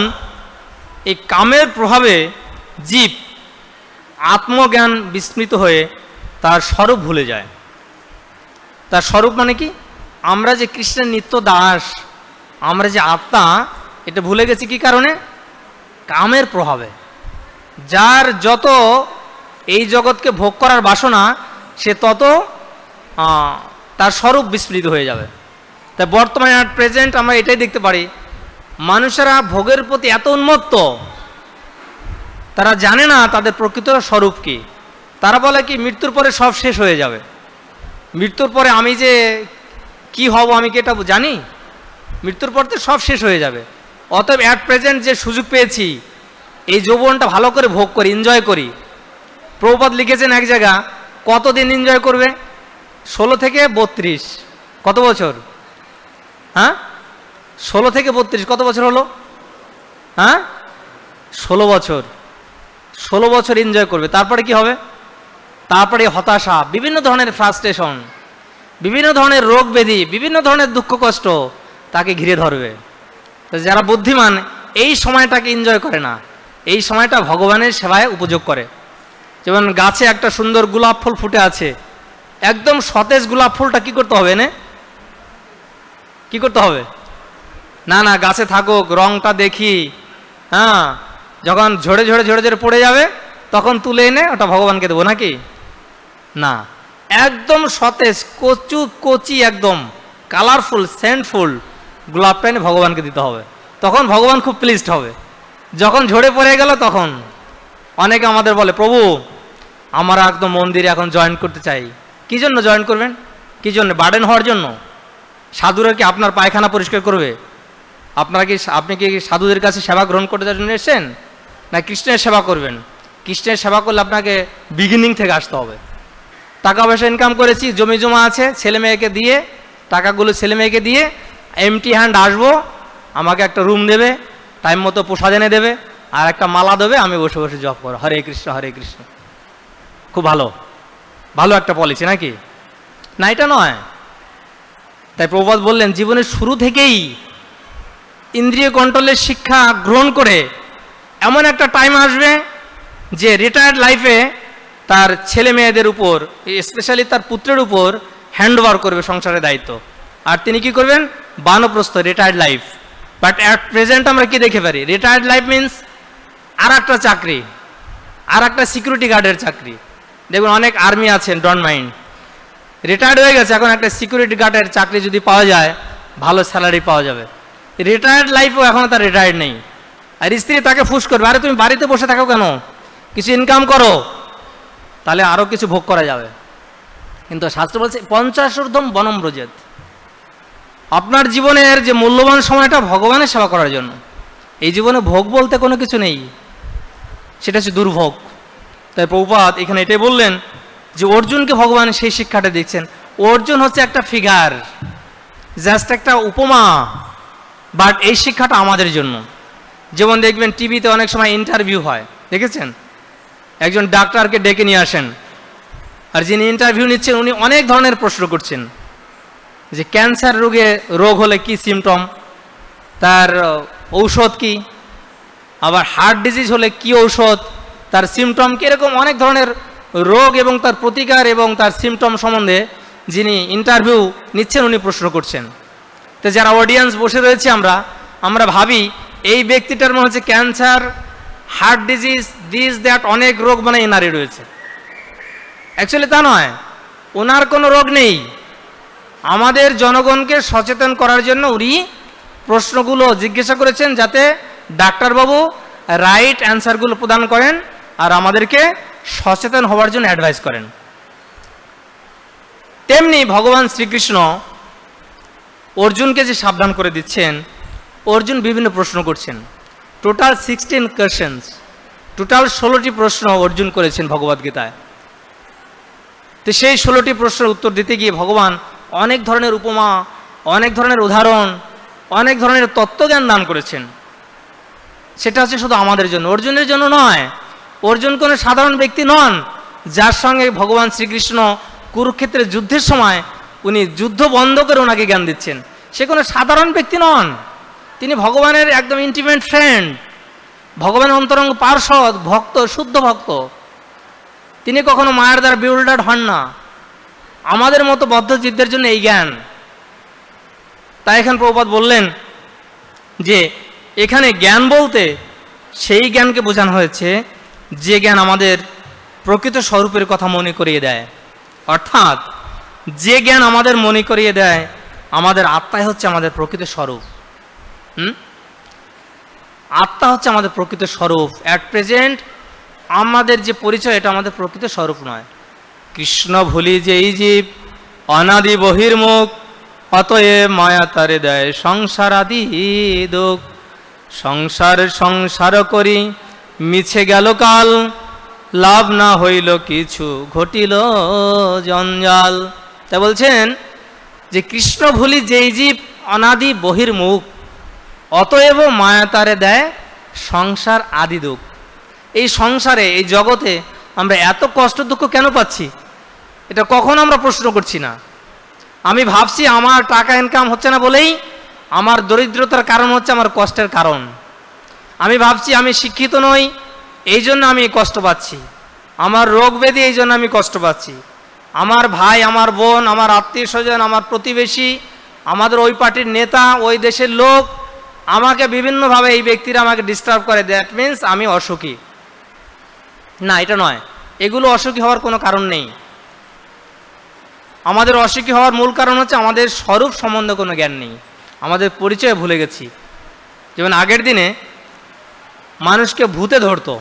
এই কামের প্রভাবে জীব আত্মজ্ঞান বিস্মৃত হয়ে তার স্বরূপ ভুলে যায়। তার স্বরূপ মানে কি? আমরা যে কৃষ্ণের নিত্য দাস, আমরা যে আত্মা, এটা ভুলে গেছি কি কারণে? কামের প্রভাবে। যার যত এই জগৎকে ভোগ করার বাসনা, সে তত তার স্বরূপ বিস্মৃত হয়ে যাবে। তাই বর্তমানে প্রেজেন্ট আমরা এটাই দেখতে পারি, মানুষেরা ভোগের প্রতি এত উন্মত্ত, তারা জানে না তাদের প্রকৃত স্বরূপ কি। তারা বলে কি মৃত্যুর পরে সব শেষ হয়ে যাবে, মৃত্যুর পরে আমি যে কি হব আমি কি এটা জানি? মৃত্যুর পর তো সব শেষ হয়ে যাবে। অতএব অ্যাট প্রেজেন্ট যে সুযোগ পেয়েছি, এই যৌবনটা ভালো করে ভোগ করি, এনজয় করি। প্রভুপাদ লিখেছেন এক জায়গা, কতদিন এনজয় করবে? 16 থেকে 32। কত বছর? হ্যাঁ, 16 থেকে 32 কত বছর হলো? হ্যাঁ, 16 বছর। 16 বছর এনজয় করবে। তারপরে কি হবে? তারপরে হতাশা, বিভিন্ন ধরনের ফ্রাস্ট্রেশন, বিভিন্ন ধরনের রোগ ব্যাধি, বিভিন্ন ধরনের দুঃখ কষ্ট তাকে ঘিরে ধরবে। তো যারা বুদ্ধিমান এই সময়টাকে এনজয় করে না, এই সময়টা ভগবানের সেবায় উপযোগ করে। যেমন গাছে একটা সুন্দর গোলাপ ফুল ফুটে আছে, একদম সতেজ গোলাপ ফুলটা কি করতে হবে? কি করতে হবে? না গাছে থাকুক, রংটা দেখি, হ্যাঁ, যখন ঝরে পড়ে যাবে তখন তুলে এনে ওটা ভগবানকে দেবো নাকি? না, একদম সতেজ কচি একদম কালারফুল সেন্টফুল গোলাপটা এনে ভগবানকে দিতে হবে, তখন ভগবান খুব প্লিজড হবে। যখন ঝরে পড়ে গেল তখন অনেকে আমাদের বলে, প্রভু আমরা একদম মন্দিরে এখন জয়েন করতে চাই। কি জন্য জয়েন করবেন? কি জন্য? বার্ডেন হওয়ার জন্য? সাধুরা কি আপনার পায়খানা পরিষ্কার করবে? আপনি কি সাধুদের কাছে সেবা গ্রহণ করতে জন্য এসেছেন, না কৃষ্ণের সেবা করবেন? কৃষ্ণের সেবা করলে আপনাকে বিগিনিং থেকে আসতে হবে। টাকা পয়সা ইনকাম করেছি, জমি জমা আছে, ছেলে মেয়েকে দিয়ে, টাকাগুলো ছেলে মেয়েকে দিয়ে এমটি হ্যান্ড আসবো, আমাকে একটা রুম দেবে, টাইম মতো প্রসাদ এনে দেবে, আর একটা মালা দেবে, আমি বসে বসে জপ করো, হরে কৃষ্ণ হরে কৃষ্ণ। খুব ভালো একটা পলিসি নাকি? না, এটা নয়। তাই প্রভুপাদ বললেন, জীবনের শুরু থেকেই ইন্দ্রিয় কন্ট্রোলের শিক্ষা গ্রহণ করে এমন একটা টাইম আসবে যে রিটায়ার্ড লাইফে তার ছেলে মেয়েদের উপর, স্পেশালি তার পুত্রের উপর হ্যান্ড ওভার করবে সংসারের দায়িত্ব। আর তিনি কি করবেন? বানপ্রস্থ, retired life. But at present আমরা কি দেখে পারি? রিটায়ার্ড লাইফ মিন্স আর একটা চাকরি, আর একটা সিকিউরিটি গার্ডের চাকরি। দেখুন অনেক আর্মি আছেন, ডোন্ট মাইন্ড, রিটায়ার্ড হয়ে গেছে, এখন একটা সিকিউরিটি গার্ডের চাকরি যদি পাওয়া যায়, ভালো স্যালারি পাওয়া যাবে। রিটায়ার্ড লাইফও এখন তার রিটায়ার্ড নেই। আর স্ত্রী তাকে ফুস করবে, আরে তুমি বাড়িতে বসে থাকো কেন, কিছু ইনকাম করো, তাহলে আরও কিছু ভোগ করা যাবে। কিন্তু শাস্ত্র বলছে 50 ঊর্ধ্বম বনম ব্রজেত। আপনার জীবনের যে মূল্যবান সময়টা ভগবানের সেবা করার জন্য। এই জীবনে ভোগ বলতে কোনো কিছু নেই, সেটা হচ্ছে দুর্ভোগ। তাই প্রভুপাদ এখানে এটাই বললেন যে অর্জুনকে ভগবান সেই শিক্ষাটা দিচ্ছেন। অর্জুন হচ্ছে একটা ফিগার, জাস্ট একটা উপমা, বাট এই শিক্ষাটা আমাদের জন্য। যেমন দেখবেন টিভিতে অনেক সময় ইন্টারভিউ হয়, দেখেছেন? একজন ডাক্তারকে ডেকে নিয়ে আসেন, আর যিনি ইন্টারভিউ নিচ্ছেন উনি অনেক ধরনের প্রশ্ন করছেন, যে ক্যান্সার রোগ হলে কি সিমটম, তার ঔষধ কি, আবার হার্ট ডিজিজ হলে কি ঔষধ, তার সিমটম কি, এরকম অনেক ধরনের রোগ এবং তার প্রতিকার এবং তার সিমটম সম্বন্ধে যিনি ইন্টারভিউ নিচ্ছেন উনি প্রশ্ন করছেন। তো যারা অডিয়েন্স বসে রয়েছে আমরা, আমরা ভাবি এই ব্যক্তিটার মনে হচ্ছে cancer, heart disease, this that, অনেক রোগ মানে এনারই রয়েছে। অ্যাকচুয়ালি তা নয়, ওনার কোনো রোগ নেই। আমাদের জনগণকে সচেতন করার জন্য উনি প্রশ্নগুলো জিজ্ঞাসা করেছেন, যাতে ডাক্তারবাবু রাইট অ্যান্সারগুলো প্রদান করেন আর আমাদেরকে সচেতন হওয়ার জন্য অ্যাডভাইস করেন। তেমনি ভগবান শ্রীকৃষ্ণ অর্জুনকে যে সাবধান করে দিচ্ছেন, অর্জুন বিভিন্ন প্রশ্ন করছেন। টোটাল 16 কোয়েশ্চেন্স, টোটাল 16টি প্রশ্ন অর্জুন করেছেন ভগবদ্গীতায়। তো সেই 16টি প্রশ্নের উত্তর দিতে গিয়ে ভগবান অনেক ধরনের উপমা, অনেক ধরনের উদাহরণ, অনেক ধরনের তত্ত্বজ্ঞান দান করেছেন। সেটা হচ্ছে শুধু আমাদের জন্য, অর্জুনের জন্য নয়। অর্জুন কোনো সাধারণ ব্যক্তি নন, যার সঙ্গে ভগবান শ্রীকৃষ্ণ কুরুক্ষেত্রের যুদ্ধের সময় উনি যুদ্ধ বন্ধ করে ওনাকে জ্ঞান দিচ্ছেন। সে কোনো সাধারণ ব্যক্তি নন, তিনি ভগবানের একদম ইন্টিমেট ফ্রেন্ড, ভগবানের অন্তরঙ্গ পার্ষদ, ভক্ত, শুদ্ধ ভক্ত। তিনি কখনো মায়ের দ্বারা বিউল্ডার্ড হন না। আমাদের মতো বদ্ধচিত্তের জন্য এই জ্ঞান। তাই এখানে প্রভুপাদ বললেন যে এখানে জ্ঞান বলতে সেই জ্ঞানকে বোঝানো হয়েছে যে জ্ঞান আমাদের প্রকৃত স্বরূপের কথা মনে করিয়ে দেয়। অর্থাৎ যে জ্ঞান আমাদের মনে করিয়ে দেয় আমাদের আত্মাই হচ্ছে আমাদের প্রকৃত স্বরূপ। আত্মা হচ্ছে আমাদের প্রকৃত স্বরূপ। অ্যাট প্রেজেন্ট আমাদের যে পরিচয়, এটা আমাদের প্রকৃত স্বরূপ নয়। কৃষ্ণ ভুলি যেই জীব অনাদি বহির্মুখ, অতএব মায়া তারে দেয় সংসার আদি দুঃখ। সংসার করি মিছে গেল কাল, লাভ না হইল কিছু ঘটিল জঞ্জাল। তা বলছেন যে কৃষ্ণ ভুলি যেই জীব অনাদি বহির্মুখ, অতএব মায়া তারে দেয় সংসার আদি দুঃখ। এই সংসারে, এই জগতে আমরা এত কষ্ট দুঃখ কেন পাচ্ছি, এটা কখনো আমরা প্রশ্ন করছি না। আমি ভাবছি আমার টাকা ইনকাম হচ্ছে না বলেই আমার দরিদ্রতার কারণ হচ্ছে আমার কষ্টের কারণ। আমি ভাবছি আমি শিক্ষিত নই, এই জন্য আমি কষ্ট পাচ্ছি। আমার রোগ ব্যাধি, এই জন্য আমি কষ্ট পাচ্ছি। আমার ভাই, আমার বোন, আমার আত্মীয় স্বজন, আমার প্রতিবেশী, আমাদের ওই পার্টির নেতা, ওই দেশের লোক আমাকে বিভিন্নভাবে, এই ব্যক্তিরা আমাকে ডিস্টার্ব করে, দ্যাট মিন্স আমি অসুখী। না, এটা নয়। এগুলো অসুখী হওয়ার কোনো কারণ নেই। আমাদের অসুখী হওয়ার মূল কারণ হচ্ছে আমাদের স্বরূপ সম্বন্ধে কোনো জ্ঞান নেই, আমাদের পরিচয় ভুলে গেছি। যেমন আগের দিনে মানুষকে ভূতে ধরতো।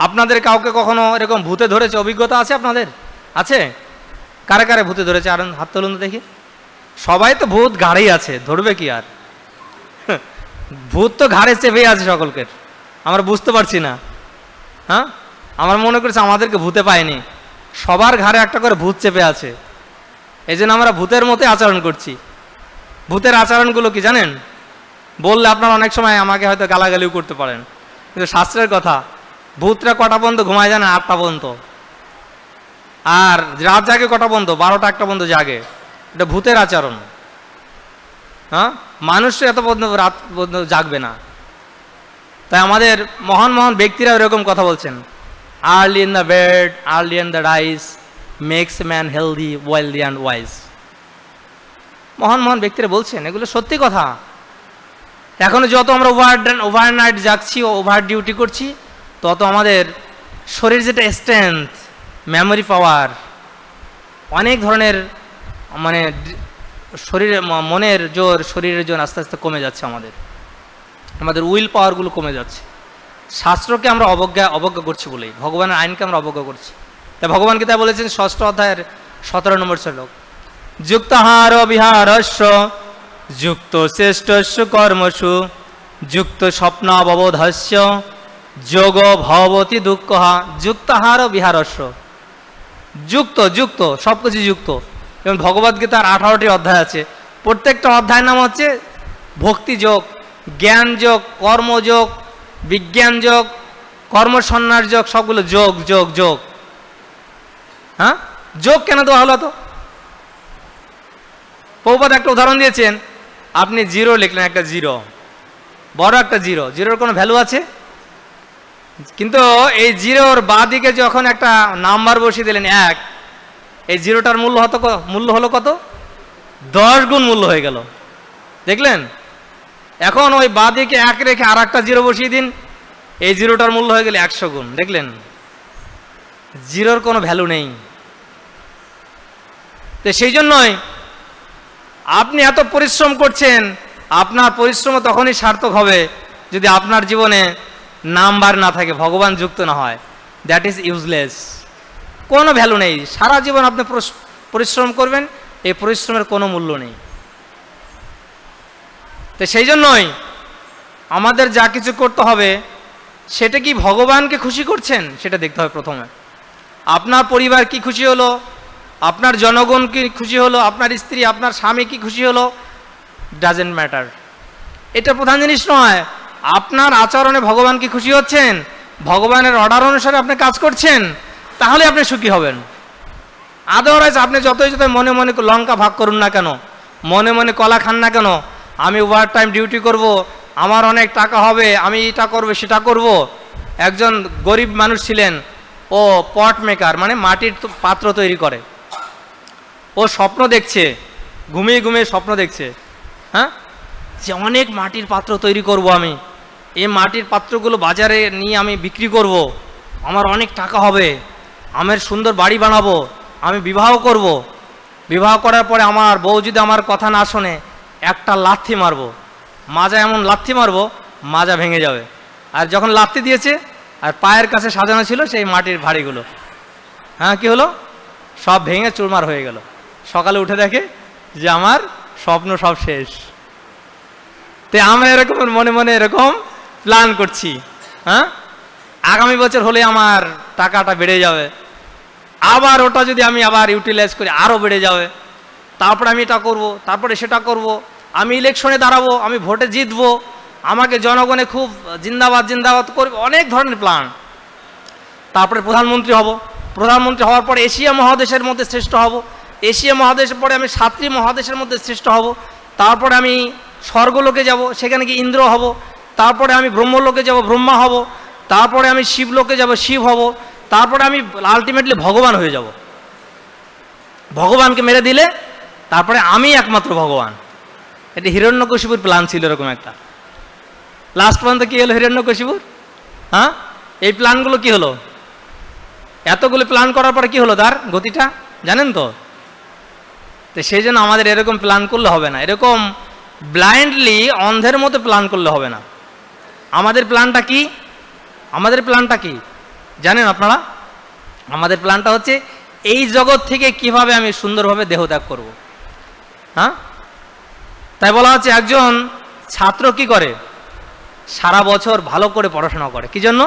আপনাদের কাউকে কখনো এরকম ভূতে ধরেছে, অভিজ্ঞতা আছে আপনাদের? আছে? কারে কারে ভূতে ধরেছে? আর হাত তুলুন দেখি। সবাই তো ভূত ঘাড়েই আছে, ধরবে কি আর? ভূত তো ঘাড়ে চেপেই আছে সকলকে, আমরা বুঝতে পারছি না। হ্যাঁ, আমার মনে করছে আমাদেরকে ভূতে পায়নি, সবার ঘাড়ে একটা করে ভূত চেপে আছে। এই জন্য আমরা ভূতের মতো আচরণ করছি। ভূতের আচরণগুলো কি জানেন? বললে আপনারা অনেক সময় আমাকে হয়তো গালাগালিও করতে পারেন, কিন্তু শাস্ত্রের কথা, ভূতরা কটা পর্যন্ত ঘুমায় জানে? 8টা পর্যন্ত। আর রাত জাগে কটা পর্যন্ত? 12টা 1টা পর্যন্ত জাগে। এটা ভূতের আচরণ। হ্যাঁ, মানুষ এত পর্যন্ত রাত পর্যন্ত জাগবে না। তাই আমাদের মহান মহান ব্যক্তিরা এরকম কথা বলছেন, early in the bed, early in the rise, makes man healthy, wealthy and wise. মহান মহান ব্যক্তিরা বলছেন, এগুলো সত্যি কথা। এখনো যত আমরা ওভারনাইট জাগছি, ওভার ডিউটি করছি, তত আমাদের শরীর যেটা স্ট্রেংথ, মেমোরি পাওয়ার, অনেক ধরনের মানে শরীরে মনের জোর, শরীরের জোর আস্তে আস্তে কমে যাচ্ছে। আমাদের উইল পাওয়ারগুলো কমে যাচ্ছে। শাস্ত্রকে আমরা অবজ্ঞা করছি বলেই, ভগবানের আইনকে আমরা অবজ্ঞা করছি। তাই ভগবান গীতায় বলেছেন 6ষ্ঠ অধ্যায়ের 17 নম্বর শ্লোক, যুক্তাহার বিহারস্য যুক্ত শ্রেষ্ঠস্য কর্মসু যুক্ত স্বপ্নাববোধস্য যোগ ভবতি দুঃখহা। যুক্তাহার বিহারস্য, যুক্ত যুক্ত সব কিছু যুক্ত। যেমন ভগবদ্গীতার 18টি অধ্যায় আছে, প্রত্যেকটা অধ্যায়ের নাম হচ্ছে ভক্তিযোগ, জ্ঞানযোগ, কর্মযোগ, বিজ্ঞানযোগ, কর্মসন্ন্যাস যোগ, সবগুলো যোগ যোগ যোগ। হ্যাঁ, যোগ কেন দেওয়া হলো? তো প্রভুপাদ একটা উদাহরণ দিয়েছেন, আপনি 0 লিখলেন, একটা 0, বড় একটা 0, 0-র কোনো ভ্যালু আছে? কিন্তু এই 0-র বাঁ দিকে যখন একটা নাম্বার বসিয়ে দিলেন 1, এই 0টার মূল্য হলো কত? 10 গুণ মূল্য হয়ে গেল। দেখলেন? এখন ওই বাঁদিকে 1 রেখে আর একটা 0 বসিয়ে দিন, এই 0টার মূল্য হয়ে গেলে 100 গুণ। দেখলেন, 0-র কোনো ভ্যালু নেই। তো সেই জন্যই আপনি এত পরিশ্রম করছেন, আপনার পরিশ্রম তখনই সার্থক হবে যদি আপনার জীবনে নাম্বার না থাকে, ভগবান যুক্ত না হয়। দ্যাট ইজ ইউজলেস, কোনো ভ্যালু নেই। সারা জীবন আপনি পরিশ্রম করবেন, এই পরিশ্রমের কোনো মূল্য নেই। তো সেই জন্যই আমাদের যা কিছু করতে হবে, সেটা কি ভগবানকে খুশি করছেন সেটা দেখতে হবে প্রথমে। আপনার পরিবার কি খুশি হলো, আপনার জনগণ কি খুশি হলো, আপনার স্ত্রী আপনার স্বামী কি খুশি হলো, ডাজেন্ট ম্যাটার। এটা প্রধান জিনিস নয়। আপনার আচরণে ভগবান কি খুশি হচ্ছেন, ভগবানের অর্ডার অনুসারে আপনি কাজ করছেন, তাহলে আপনি সুখী হবেন। আদারওয়াইজ আপনি যতই মনে মনে লঙ্কা ভাগ করুন না কেন, মনে মনে কলা খান না কেন, আমি ওভার টাইম ডিউটি করব, আমার অনেক টাকা হবে, আমি এটা করব সেটা করব। একজন গরিব মানুষ ছিলেন, ও পট মেকার, মানে মাটির পাত্র তৈরি করে। ও স্বপ্ন দেখছে, ঘুমিয়ে ঘুমিয়ে স্বপ্ন দেখছে, হ্যাঁ, যে অনেক মাটির পাত্র তৈরি করব আমি, এই মাটির পাত্রগুলো বাজারে নিয়ে আমি বিক্রি করব, আমার অনেক টাকা হবে, আমার সুন্দর বাড়ি বানাবো, আমি বিবাহ করব, বিবাহ করার পরে আমার বউ যদি আমার কথা না শোনে, একটা লাথি মারবো, মাজা এমন লাথি মারবো মাজা ভেঙে যাবে। আর যখন লাথি দিয়েছে আর পায়ের কাছে সাজানো ছিল সেই মাটির ভাঁড়িগুলো, হ্যাঁ, কি হলো, সব ভেঙে চুরমার হয়ে গেল। সকালে উঠে দেখে যে আমার স্বপ্ন সব শেষ। তো আমরা এরকম মনে মনে এরকম প্ল্যান করছি, হ্যাঁ, আগামী বছর হলে আমার টাকাটা বেড়ে যাবে, আবার ওটা যদি আমি আবার ইউটিলাইজ করি আরও বেড়ে যাবে, তারপরে আমি এটা করব, তারপরে সেটা করব, আমি ইলেকশনে দাঁড়াবো, আমি ভোটে জিতবো, আমাকে জনগণে খুব জিন্দাবাদ জিন্দাবাদ করবে, অনেক ধরনের প্ল্যান। তারপরে প্রধানমন্ত্রী হব, প্রধানমন্ত্রী হওয়ার পরে এশিয়া মহাদেশের মধ্যে শ্রেষ্ঠ হব, এশিয়া মহাদেশের পরে আমি 7টি মহাদেশের মধ্যে শ্রেষ্ঠ হব, তারপরে আমি স্বর্গলোকে যাব, সেখানে গিয়ে ইন্দ্র হব, তারপরে আমি ব্রহ্মলোকে যাব, ব্রহ্মা হব, তারপরে আমি শিবলোকে যাব, শিব হব, তারপরে আমি আলটিমেটলি ভগবান হয়ে যাব। ভগবানকে মেরে দিলে তারপরে আমি একমাত্র ভগবান। এটা হিরণ্যকশিপুর প্ল্যান ছিল এরকম একটা। লাস্ট পর্যন্ত কি হলো হিরণ্যকশিপুর? হ্যাঁ, এই প্ল্যানগুলো কি হলো? এতগুলো প্ল্যান করার পরে কি হলো তার গতিটা জানেন তো? তো সেই জন্য আমাদের এরকম প্ল্যান করলে হবে না, এরকম ব্লাইন্ডলি অন্ধের মতো প্ল্যান করলে হবে না। আমাদের প্ল্যানটা কি? আমাদের প্ল্যানটা কি জানেন আপনারা? আমাদের প্ল্যানটা হচ্ছে এই জগৎ থেকে কিভাবে আমি সুন্দরভাবে দেহত্যাগ করব। হ্যাঁ, তাই বলা হচ্ছে একজন ছাত্র কি করে, সারা বছর ভালো করে পড়াশোনা করে, কি জন্য?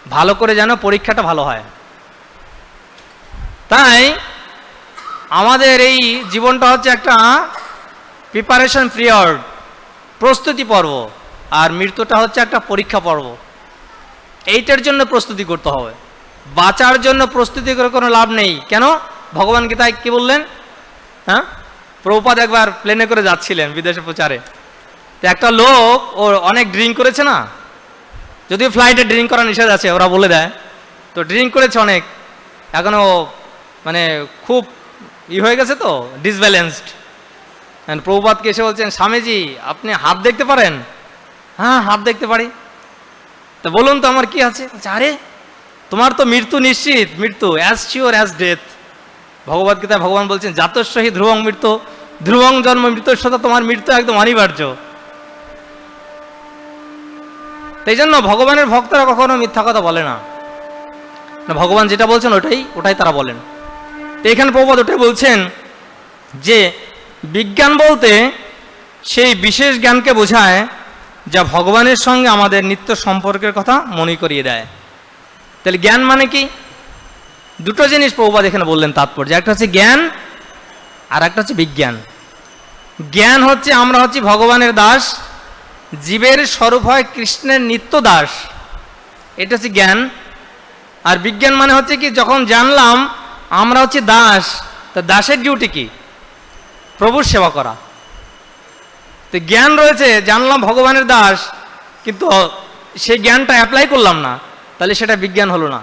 ভালো করে যেন পরীক্ষাটা ভালো হয়। তাই আমাদের এই জীবনটা হচ্ছে একটা প্রিপারেশন পিরিয়ড, প্রস্তুতি পর্ব, আর মৃত্যুটা হচ্ছে একটা পরীক্ষা পর্ব। এইটার জন্য প্রস্তুতি করতে হবে, বাঁচার জন্য প্রস্তুতি করে কোনো লাভ নেই। কেন? ভগবান গীতায় কি বললেন? হ্যাঁ, প্রভুপাদ একবার প্লেনে করে যাচ্ছিলেন বিদেশে প্রচারে, তো একটা লোক ও অনেক ড্রিঙ্ক করেছে না, যদিও ফ্লাইটে ড্রিঙ্ক করা নিষেধ আছে, ওরা বলে দেয়, তো ড্রিঙ্ক করেছে অনেক, এখনও মানে খুব হয়ে গেছে, তো ডিসব্যালেন্সড। প্রভুপাদকে এসে বলছেন, স্বামীজি আপনি হাত দেখতে পারেন? হ্যাঁ, হাত দেখতে পারি। তো বলুন তো আমার কি আছে? আরে তোমার তো মৃত্যু নিশ্চিত, মৃত্যু অ্যাজ শিওর অ্যাজ ডেথ। ভগবদ্গীতায় ভগবান বলছেন, জাতস্যহি ধ্রুবং মৃত্যু, ধ্রুবং জন্ম মৃত্যুর সাথে তোমার মৃত্যু একদম অনিবার্য। এই জন্য ভগবানের ভক্তরা কখনো মিথ্যা কথা বলে না, ভগবান যেটা বলছেন ওটাই তারা বলেন। তো এখানে প্রভুপাদ ওটাই বলছেন যে বিজ্ঞান বলতে সেই বিশেষ জ্ঞানকে বোঝায় যা ভগবানের সঙ্গে আমাদের নিত্য সম্পর্কের কথা মনে করিয়ে দেয়। তাহলে জ্ঞান মানে কি? দুটো জিনিস প্রভুপাদ এখানে বললেন তাৎপর্য, একটা হচ্ছে জ্ঞান আর একটা হচ্ছে বিজ্ঞান। জ্ঞান হচ্ছে আমরা হচ্ছি ভগবানের দাস, জীবের স্বরূপ হয় কৃষ্ণের নিত্য দাস, এটা হচ্ছে জ্ঞান। আর বিজ্ঞান মানে হচ্ছে কি, যখন জানলাম আমরা হচ্ছে দাস, তা দাসের ডিউটি কি? প্রভুর সেবা করা। তো জ্ঞান রয়েছে, জানলাম ভগবানের দাস, কিন্তু সেই জ্ঞানটা অ্যাপ্লাই করলাম না, তাহলে সেটা বিজ্ঞান হলো না।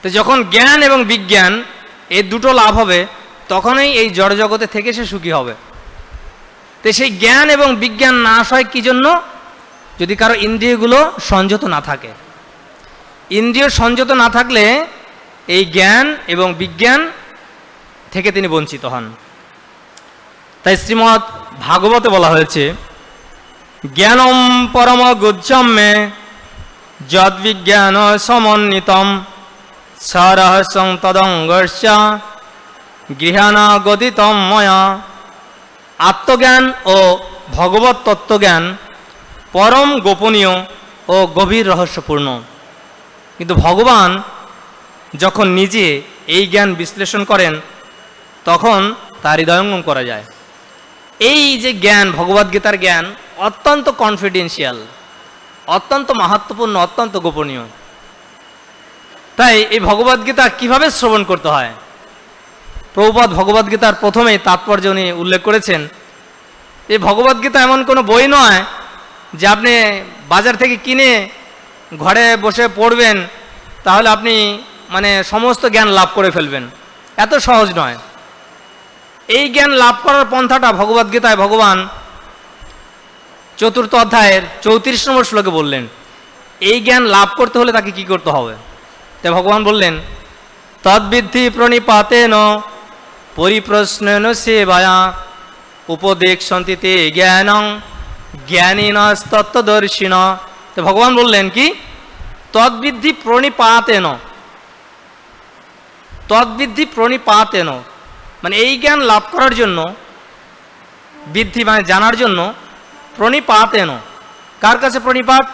তো যখন জ্ঞান এবং বিজ্ঞান এই দুটো লাভ হবে, তখনই এই জড় জগতে থেকে সে সুখী হবে। তো সেই জ্ঞান এবং বিজ্ঞান নাশ হয় কি জন্য? যদি কারো ইন্দ্রিয়গুলো সংযত না থাকে। ইন্দ্রিয় সংযত না থাকলে এই জ্ঞান এবং বিজ্ঞান থেকে তিনি বঞ্চিত হন। তাই শ্রীমদ্ ভাগবতে বলা হয়েছে, জ্ঞানম পরম গুহ্যমে যদ্বিজ্ঞান সমন্বিতম সরহস্যং তদঙ্গস্য গৃহাণা গদিতম ময়া। আত্মজ্ঞান ও ভগবত তত্ত্বজ্ঞান পরম গোপনীয় ও গভীর রহস্যপূর্ণ, কিন্তু ভগবান যখন নিজে এই জ্ঞান বিশ্লেষণ করেন তখন তার হৃদয়ঙ্গম করা যায়। এই যে জ্ঞান, ভগবদ্গীতার জ্ঞান অত্যন্ত কনফিডেন্সিয়াল, অত্যন্ত মাহাত্ম্যপূর্ণ, অত্যন্ত গোপনীয়। তাই এই ভগবদ্গীতা কিভাবে শ্রবণ করতে হয়? প্রভুপাদ ভগবদ্গীতার প্রথমেই তাৎপর্য উনি উল্লেখ করেছেন। এই ভগবদ্গীতা এমন কোনো বই নয় যে আপনি বাজার থেকে কিনে ঘরে বসে পড়বেন তাহলে আপনি মানে সমস্ত জ্ঞান লাভ করে ফেলবেন, এত সহজ নয়। এই জ্ঞান লাভ করার পন্থাটা ভগবদ্গীতায় ভগবান 4th অধ্যায়ের 34 নম্বর শ্লোকে বললেন। এই জ্ঞান লাভ করতে হলে তাকে কি করতে হবে? তাই ভগবান বললেন, তদ্বিদ্ধি প্রণিপাতেন পরিপ্রশ্নেন সেবায়া উপদেক্ষন্তি তে জ্ঞানং জ্ঞানিনস্তত্ত্বদর্শিন। তো ভগবান বললেন কি? তদ্বিদ্ধি প্রণিপাতেন। তদ্বিদ্ধি প্রণিপাতেন মানে এই জ্ঞান লাভ করার জন্য, বিদ্ধি মানে জানার জন্য, প্রণিপাতেন কার কাছে প্রণিপাত?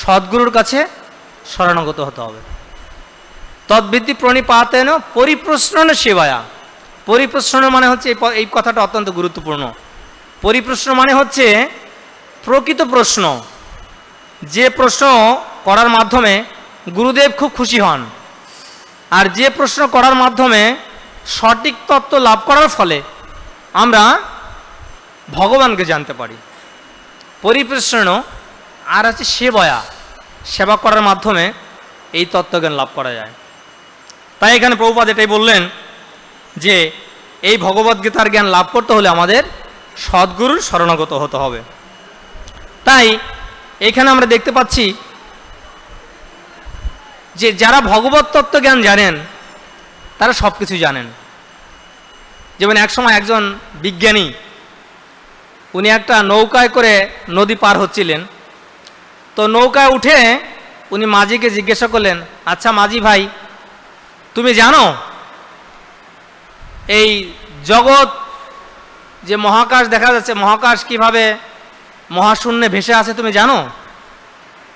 সদ্গুরুর কাছে শরণাগত হতে হবে। তদ্বিদ্ধি প্রণিপাতেন পরিপ্রশ্নন সেবায়া। পরিপ্রশ্ন মানে হচ্ছে, এই কথাটা অত্যন্ত গুরুত্বপূর্ণ। পরিপ্রশ্ন মানে হচ্ছে প্রকৃত প্রশ্ন, যে প্রশ্ন করার মাধ্যমে গুরুদেব খুব খুশি হন, আর যে প্রশ্ন করার মাধ্যমে সঠিক তত্ত্ব লাভ করার ফলে আমরা ভগবানকে জানতে পারি। পরিপ্রশ্ন আর আছে সেবয়া, সেবা করার মাধ্যমে এই তত্ত্বজ্ঞান লাভ করা যায়। তাই এখানে প্রভুপাদ এটাই বললেন যে এই ভগবদ্গীতার জ্ঞান লাভ করতে হলে আমাদের সদ্গুরুর শরণাগত হতে হবে। তাই এখানে আমরা দেখতে পাচ্ছি যে যারা ভগবত তত্ত্ব জ্ঞান জানেন তারা সব কিছু জানেন। যেমন একসময় একজন বিজ্ঞানী, উনি একটা নৌকায় করে নদী পার হচ্ছিলেন। তো নৌকায় উঠে উনি মাঝিকে জিজ্ঞাসা করলেন, আচ্ছা মাঝি ভাই, তুমি জানো এই জগৎ যে মহাকাশ দেখা যাচ্ছে, মহাকাশ কিভাবে মহাশূন্যে ভেসে আছে তুমি জানো?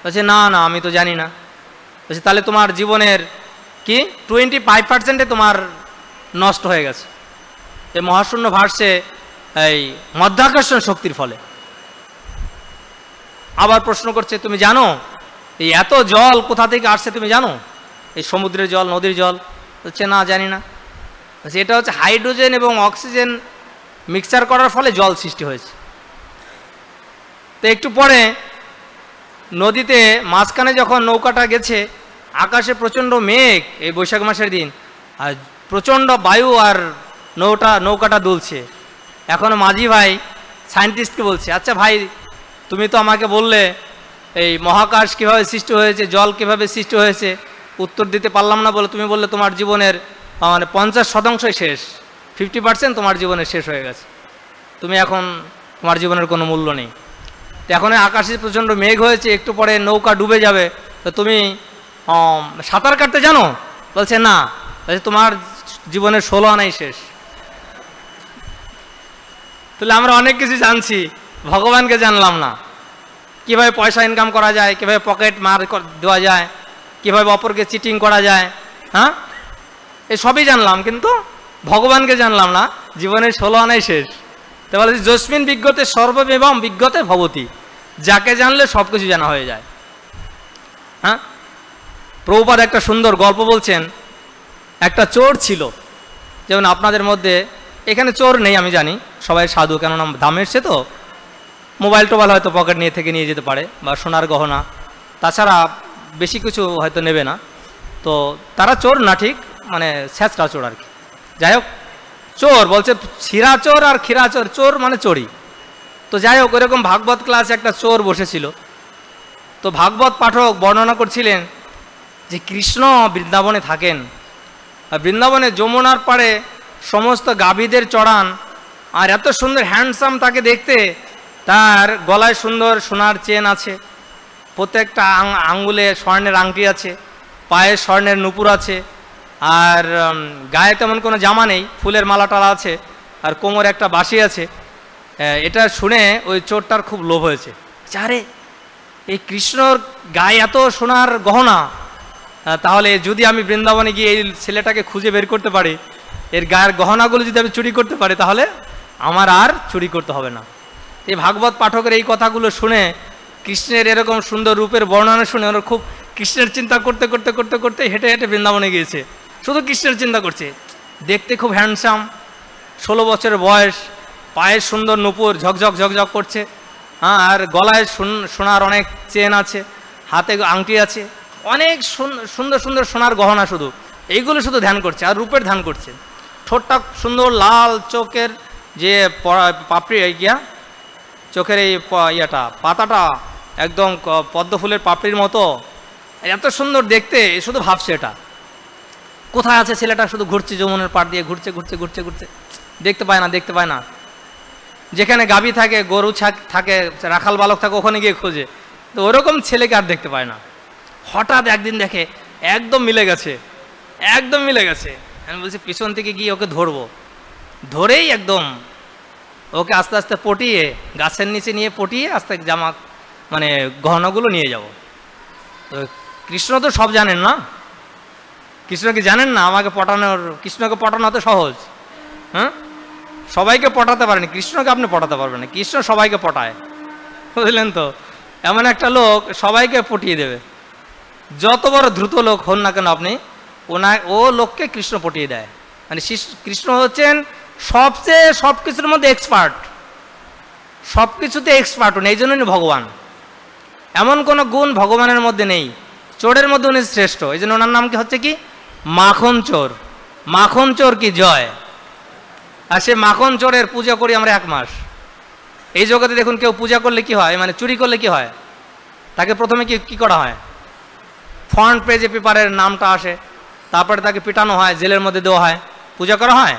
বলছে না না, আমি তো জানি না। বলছে তাহলে তোমার জীবনের কি 25% তোমার নষ্ট হয়ে গেছে, এই মহাশূন্য ভাসছে এই মধ্যাকর্ষণ শক্তির ফলে। আবার প্রশ্ন করছে, তুমি জানো এই এত জল কোথা থেকে আসছে তুমি জানো? এই সমুদ্রের জল, নদীর জল? বলছে না, জানি না। বলছে এটা হচ্ছে হাইড্রোজেন এবং অক্সিজেন মিক্সচার করার ফলে জল সৃষ্টি হয়েছে। তো একটু পরে নদীতে মাঝখানে যখন নৌকাটা গেছে, আকাশে প্রচণ্ড মেঘ, এই বৈশাখ মাসের দিন, আর প্রচণ্ড বায়ু, আর নৌকাটা দুলছে। এখনও মাঝি ভাই সায়েন্টিস্টকে বলছে, আচ্ছা ভাই তুমি তো আমাকে বললে এই মহাকাশ কীভাবে সৃষ্টি হয়েছে, জল কীভাবে সৃষ্টি হয়েছে, উত্তর দিতে পারলাম না বলে তুমি বললে তোমার জীবনের মানে 50% শেষ, 50% তোমার জীবনের শেষ হয়ে গেছে, তুমি এখন তোমার জীবনের কোনো মূল্য নেই। তো এখন আকাশে প্রচণ্ড মেঘ হয়েছে, একটু পরে নৌকা ডুবে যাবে, তো তুমি সাঁতার কাটতে জানো? বলছে না। বলছে তোমার জীবনের 16 আনাই শেষ। তাহলে আমরা অনেক কিছু জানছি, ভগবানকে জানলাম না। কীভাবে পয়সা ইনকাম করা যায়, কীভাবে পকেট মার দেওয়া যায়, কীভাবে অপরকে চিটিং করা যায়, হ্যাঁ, এই সবই জানলাম, কিন্তু ভগবানকে জানলাম না। জীবনের 16 আনাই শেষ। তো বলে যস্মিন বিজ্ঞতে সর্বমেবম বিজ্ঞতে ভবতি, যাকে জানলে সব কিছু জানা হয়ে যায়। হ্যাঁ, প্রভুপাদ একটা সুন্দর গল্প বলছেন। একটা চোর ছিল, যেমন আপনাদের মধ্যে এখানে চোর নেই আমি জানি, সবাই সাধু, কেননা দাম এসছে তো, মোবাইল টোবাইল হয়তো পকেট নিয়ে যেতে পারে, বা সোনার গহনা, তাছাড়া বেশি কিছু হয়তো নেবে না। তো তারা চোর না, ঠিক মানে ছেঁচড়া চোর আর কি। যাই হোক, চোর বলছে ছিঁড়া চোর আর খিরা চোর, চোর মানে চোরই, তো যাই হোক, ওইরকম ভাগবত ক্লাসে একটা চোর বসেছিল। তো ভাগবত পাঠক বর্ণনা করছিলেন যে কৃষ্ণ বৃন্দাবনে থাকেন, আর বৃন্দাবনে যমুনার পাড়ে সমস্ত গাভীদের চড়ান, আর এত সুন্দর হ্যান্ডসাম তাকে দেখতে। তার গলায় সুন্দর সোনার চেন আছে, প্রত্যেকটা আঙ্গুলে স্বর্ণের আংটি আছে, পায়ে স্বর্ণের নুপুর আছে, আর গায়ে তেমন কোনো জামা নেই, ফুলের মালা টালা আছে, আর কোমরে একটা বাঁশি আছে। এটা শুনে ওই চোরটার খুব লোভ হয়েছে। আরে এই কৃষ্ণর গায়ে এত সোনার গহনা, তাহলে যদি আমি বৃন্দাবনে গিয়ে এই ছেলেটাকে খুঁজে বের করতে পারি, এর গায়ের গহনাগুলো যদি আমি চুরি করতে পারি, তাহলে আমার আর চুরি করতে হবে না। এই ভাগবত পাঠকের এই কথাগুলো শুনে, কৃষ্ণের এরকম সুন্দর রূপের বর্ণনা শুনে ওরা খুব কৃষ্ণের চিন্তা করতে করতে করতে করতে হেঁটে হেঁটে বৃন্দাবনে গিয়েছে, শুধু কৃষ্ণের চিন্তা করছে। দেখতে খুব হ্যান্ডসাম, 16 বছরের বয়স, পায়ে সুন্দর নুপুর ঝকঝক ঝকঝক করছে, আর গলায় সোনার অনেক চেন আছে, হাতে আংটি আছে, অনেক সুন্দর সুন্দর সোনার গহনা, শুধু এইগুলো শুধু ধ্যান করছে আর রূপের ধ্যান করছে। ঠোঁটটা সুন্দর লাল, চোখের যে পাপড়ি ইয়া, চোখের এই ইয়াটা পাতাটা একদম পদ্ম ফুলের পাপড়ির মতো, এত সুন্দর দেখতে। শুধু ভাবছে এটা কোথায় আছে ছেলেটা, শুধু ঘুরছে যমুনার পাড় দিয়ে, ঘুরছে ঘুরছে ঘুরছে ঘুরছে, দেখতে পায় না, দেখতে পায় না। যেখানে গাভী থাকে, গরু থাকে, রাখাল বালক থাকে, ওখানে গিয়ে খোঁজে, তো ওরকম ছেলেকে আর দেখতে পায় না। হঠাৎ একদিন দেখে একদম মিলে গেছে, একদম মিলে গেছে। আমি বলছি পিছন থেকে গিয়ে ওকে ধরবো, ধরেই একদম ওকে আস্তে আস্তে পটিয়ে গাছের নিচে নিয়ে পটিয়ে আস্তে জামা মানে গহনাগুলো নিয়ে যাব। তো কৃষ্ণ তো সব জানেন না, কৃষ্ণকে জানেন না আমাকে পটানোর, কৃষ্ণকে পটানো তো সহজ। হ্যাঁ, সবাইকে পটাতে পারেনি, কৃষ্ণকে আপনি পটাতে পারবেন না, কৃষ্ণ সবাইকে পটায়, বুঝলেন তো। এমন একটা লোক সবাইকে পটিয়ে দেবে, যত বড় দ্রুত লোক হন না কেন আপনি, ও লোককে কৃষ্ণ পটিয়ে দেয়। মানে কৃষ্ণ হচ্ছেন সবচেয়ে সব কিছুর মধ্যে এক্সপার্ট, সব কিছুতে এক্সপার্ট উনি, এই জন্যই ভগবান। এমন কোনো গুণ ভগবানের মধ্যে নেই। চোরের মধ্যে উনি শ্রেষ্ঠ, এই জন্য ওনার নাম কি হচ্ছে কি মাখন চোর। মাখন চোর কি জয়। আর সে মাখন চোরের পূজা করি আমরা 1 মাস। এই জগতে দেখুন কেউ পূজা করলে কি হয়, মানে চুরি করলে কি হয়, তাকে প্রথমে কি করা হয়, ফ্রন্ট পেজে পেপারের নামটা আসে, তারপরে তাকে পিটানো হয়, জেলের মধ্যে দেওয়া হয়, পূজা করা হয়।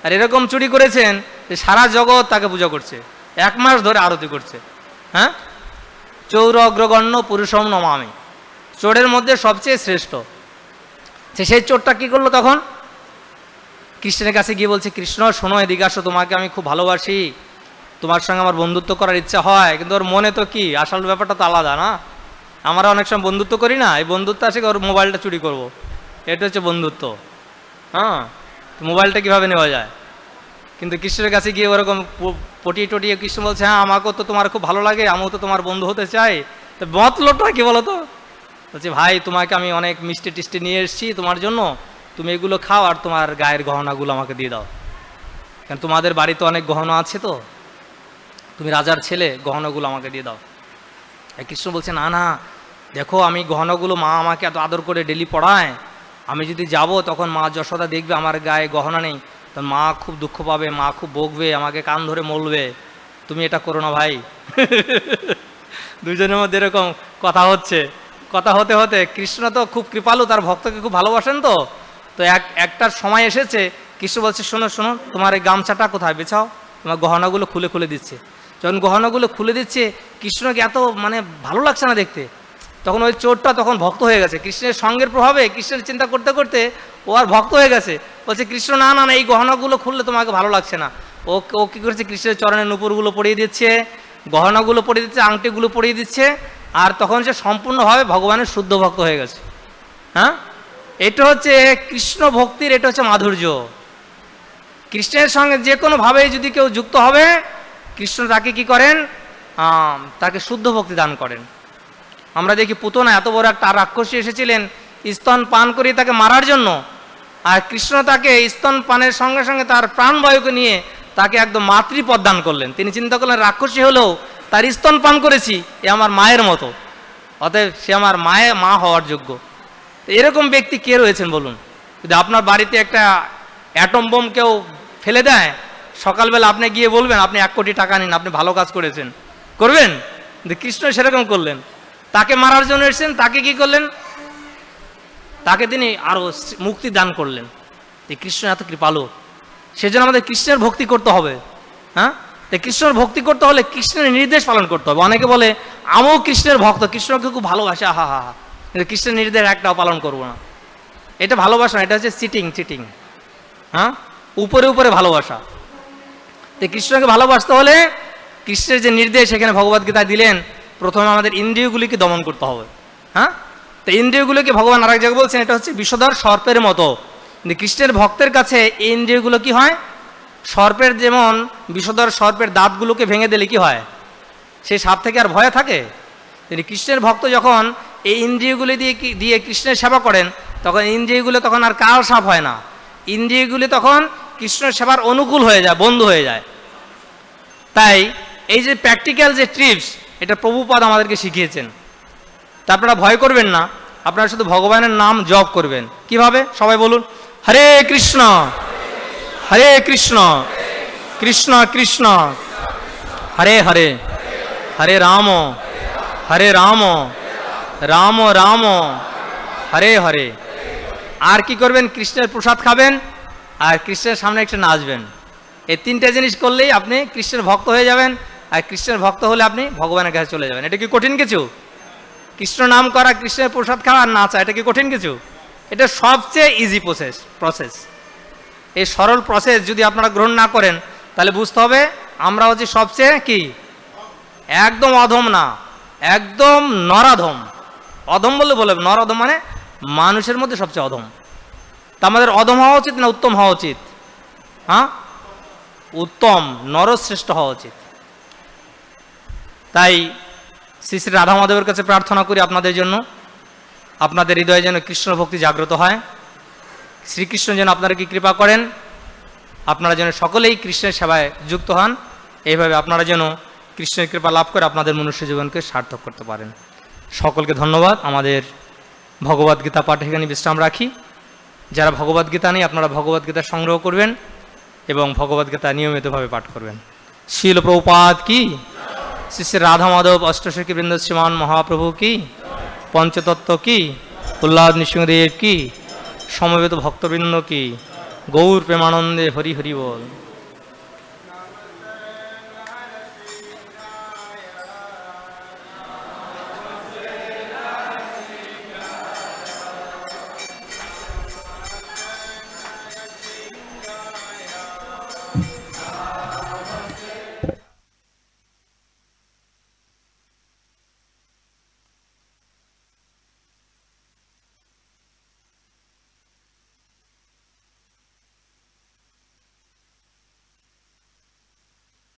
আর এরকম চুরি করেছেন যে সারা জগৎ তাকে পূজা করছে, 1 মাস ধরে আরতি করছে। হ্যাঁ, চৌর অগ্রগণ্য পুরুষম নমামি, চোরের মধ্যে সবচেয়ে শ্রেষ্ঠ। সেই চোরটা কি করলো, তখন কৃষ্ণের কাছে গিয়ে বলছে, কৃষ্ণ শোনো, এদিকে আসো, তোমাকে আমি খুব ভালোবাসি, তোমার সঙ্গে আমার বন্ধুত্ব করার ইচ্ছা হয়। কিন্তু ওর মনে তো কি, আসল ব্যাপারটা তো আলাদা না। আমরা অনেক সময় বন্ধুত্ব করি না, এই বন্ধুত্ব আসে ওর মোবাইলটা চুরি করব, এটা হচ্ছে বন্ধুত্ব। হ্যাঁ, মোবাইলটা কীভাবে নেওয়া যায়। কিন্তু কৃষ্ণের কাছে গিয়ে ওরকম পটিয়ে টটিয়ে কৃষ্ণ বলছে, হ্যাঁ আমাকেও তো তোমার খুব ভালো লাগে, আমিও তো তোমার বন্ধু হতে চাই। তো মতলবটা কি বলো তো, বলছে ভাই তোমাকে আমি অনেক মিষ্টি টিষ্টি নিয়ে এসেছি তোমার জন্য, তুমি এগুলো খাও আর তোমার গায়ের গহনাগুলো আমাকে দিয়ে দাও, কারণ তোমাদের বাড়িতে অনেক গহনা আছে, তো তুমি রাজার ছেলে, গহনাগুলো আমাকে দিয়ে দাও। কৃষ্ণ বলছে, না না দেখো, আমি গহনাগুলো মা আমাকে এত আদর করে ডেলি পড়ায়, আমি যদি যাব তখন মা যশোদা দেখবে আমার গায়ে গহনা নেই, তখন মা খুব দুঃখ পাবে, মা খুব বকবে, আমাকে কান ধরে মলবে, তুমি এটা করো না ভাই। দুজনের মধ্যে এরকম কথা হচ্ছে, কথা হতে হতে কৃষ্ণ তো খুব কৃপালু, তার ভক্তকে খুব ভালোবাসেন, তো একটার সময় এসেছে, কৃষ্ণ বলছে, শোনো শোনো, তোমার এই গামছাটা কোথায় বেছাও, তোমার গহনাগুলো খুলে খুলে দিচ্ছে। যখন গহনাগুলো খুলে দিচ্ছে, কৃষ্ণকে এত মানে ভালো লাগছে না দেখতে, তখন ওই চোরটা তখন ভক্ত হয়ে গেছে, কৃষ্ণের সঙ্গের প্রভাবে কৃষ্ণের চিন্তা করতে করতে ও আর ভক্ত হয়ে গেছে। বলছে, কৃষ্ণ না না না, এই গহনাগুলো খুললে তোমাকে ভালো লাগছে না। ও কী করেছে, কৃষ্ণের চরণের নুপুরগুলো পরিয়ে দিচ্ছে, গহনাগুলো পরিয়ে দিচ্ছে, আংটিগুলো পরিয়ে দিচ্ছে, আর তখন সে সম্পূর্ণভাবে ভগবানের শুদ্ধ ভক্ত হয়ে গেছে। হ্যাঁ, এটা হচ্ছে কৃষ্ণ ভক্তির, এটা হচ্ছে মাধুর্য। কৃষ্ণের সঙ্গে যে কোনোভাবেই যদি কেউ যুক্ত হবে, কৃষ্ণ তাকে কি করেন, তাকে শুদ্ধ ভক্তি দান করেন। আমরা দেখি পুতনা এত বড় একটা রাক্ষসী এসেছিলেন স্তন পান করিয়ে তাকে মারার জন্য, আর কৃষ্ণ তাকে স্তন পানের সঙ্গে সঙ্গে তার প্রাণবায়ুকে নিয়ে তাকে একদম মাতৃপদ দান করলেন। তিনি চিন্তা করলেন, রাক্ষসী হলেও তার স্তন পান করেছি, এ আমার মায়ের মতো, অতএব সে আমার মা হওয়ার যোগ্য। তো এরকম ব্যক্তি কে রয়েছেন বলুন। যদি আপনার বাড়িতে একটা অ্যাটম বোম কেউ ফেলে দেয়, সকালবেলা আপনি গিয়ে বলবেন আপনি 1 কোটি টাকা নিন, আপনি ভালো কাজ করেছেন, করবেন? কিন্তু কৃষ্ণ সেরকম করলেন। তাকে মারার জন্য এসেছেন, তাকে কি করলেন? তাকে তিনি আরো মুক্তি দান করলেন। এই কৃষ্ণ এত কৃপালু, সেজন্য আমাদের কৃষ্ণের ভক্তি করতে হবে। হ্যাঁ, তাই কৃষ্ণের ভক্তি করতে হলে কৃষ্ণের নির্দেশ পালন করতে হবে। অনেকে বলে আমিও কৃষ্ণের ভক্ত, কৃষ্ণকে খুব ভালোবাসে, হা হা হা, কিন্তু কৃষ্ণের নির্দেশ একটাও পালন করবো না। এটা ভালোবাসা না, এটা হচ্ছে চিটিং। হ্যাঁ, উপরে উপরে ভালোবাসা। তো কৃষ্ণকে ভালোবাসতে হলে কৃষ্ণের যে নির্দেশ এখানে ভগবদ্গীতা দিলেন, প্রথমে আমাদের ইন্দ্রিয়গুলিকে দমন করতে হবে। হ্যাঁ, তো ইন্দ্রিয়গুলোকে ভগবান আরেক জায়গায় বলছেন এটা হচ্ছে বিষধর সর্পের মতো। কিন্তু কৃষ্ণের ভক্তের কাছে এই ইন্দ্রিয়গুলো কি হয়? সর্পের, যেমন বিষধর সর্পের দাঁতগুলোকে ভেঙে দিলে কি হয়? সেই সাপ থেকে আর ভয় থাকে? তিনি কৃষ্ণের ভক্ত যখন এই ইন্দ্রিয়গুলি দিয়ে কৃষ্ণের সেবা করেন, তখন ইন্দ্রিয়গুলো তখন আর কাল সাপ হয় না। ইন্দ্রিয়গুলি তখন কৃষ্ণের সেবার অনুকূল হয়ে যায়, বন্ধু হয়ে যায়। তাই এই যে প্র্যাকটিক্যাল যে ট্রিপস, এটা প্রভুপাদ আমাদেরকে শিখিয়েছেন। তা আপনারা ভয় করবেন না, আপনারা শুধু ভগবানের নাম জপ করবেন। কিভাবে? সবাই বলুন, হরে কৃষ্ণ হরে কৃষ্ণ কৃষ্ণ কৃষ্ণ হরে হরে, হরে রাম রাম রাম হরে হরে। আর কি করবেন? কৃষ্ণের প্রসাদ খাবেন আর কৃষ্ণের সামনে একটু নাচবেন। এই 3টে জিনিস করলেই আপনি কৃষ্ণের ভক্ত হয়ে যাবেন। আর কৃষ্ণের ভক্ত হলে আপনি ভগবানের কাছে চলে যাবেন। এটা কি কঠিন কিছু? কৃষ্ণ নাম করা, কৃষ্ণের প্রসাদ খাওয়া আর নাচা, এটা কি কঠিন কিছু? এটা সবচেয়ে ইজি প্রসেস। এই সরল প্রসেস যদি আপনারা গ্রহণ না করেন, তাহলে বুঝতে হবে আমরা হচ্ছে সবচেয়ে কি, একদম অধম না, একদম নরাধম। অধম বলে নরাধম মানে মানুষের মধ্যে সবচেয়ে অধম। তা আমাদের অধম হওয়া উচিত না উত্তম হওয়া উচিত? হ্যাঁ, উত্তম, নরশ্রেষ্ঠ হওয়া উচিত। তাই শ্রী শ্রী রাধা মাধবের কাছে প্রার্থনা করি আপনাদের জন্য, আপনাদের হৃদয়ে যেন কৃষ্ণ ভক্তি জাগ্রত হয়। শ্রীকৃষ্ণ যেন আপনাদেরকে কৃপা করেন, আপনারা যেন সকলেই কৃষ্ণের সেবায় যুক্ত হন। এইভাবে আপনারা যেন কৃষ্ণের কৃপা লাভ করে আপনাদের মনুষ্য জীবনকে সার্থক করতে পারেন। সকলকে ধন্যবাদ। আমাদের ভগবদ্গীতা পাঠে এখানে বিশ্রাম রাখি। যারা ভগবদ্গীতা নেই, আপনারা ভগবদ্গীতা সংগ্রহ করবেন এবং ভগবদ্গীতা নিয়মিতভাবে পাঠ করবেন। শিল প্রভুপাদ কি, শ্রী শ্রী রাধা মাধব অষ্টসখী বৃন্দ শ্রীমান মহাপ্রভু কি, পঞ্চতত্ত্ব কি, প্রহ্লাদ নৃসিংহদেব কি, সমবেত ভক্তবৃন্দ কি, গৌর প্রেমানন্দে হরি হরি বল।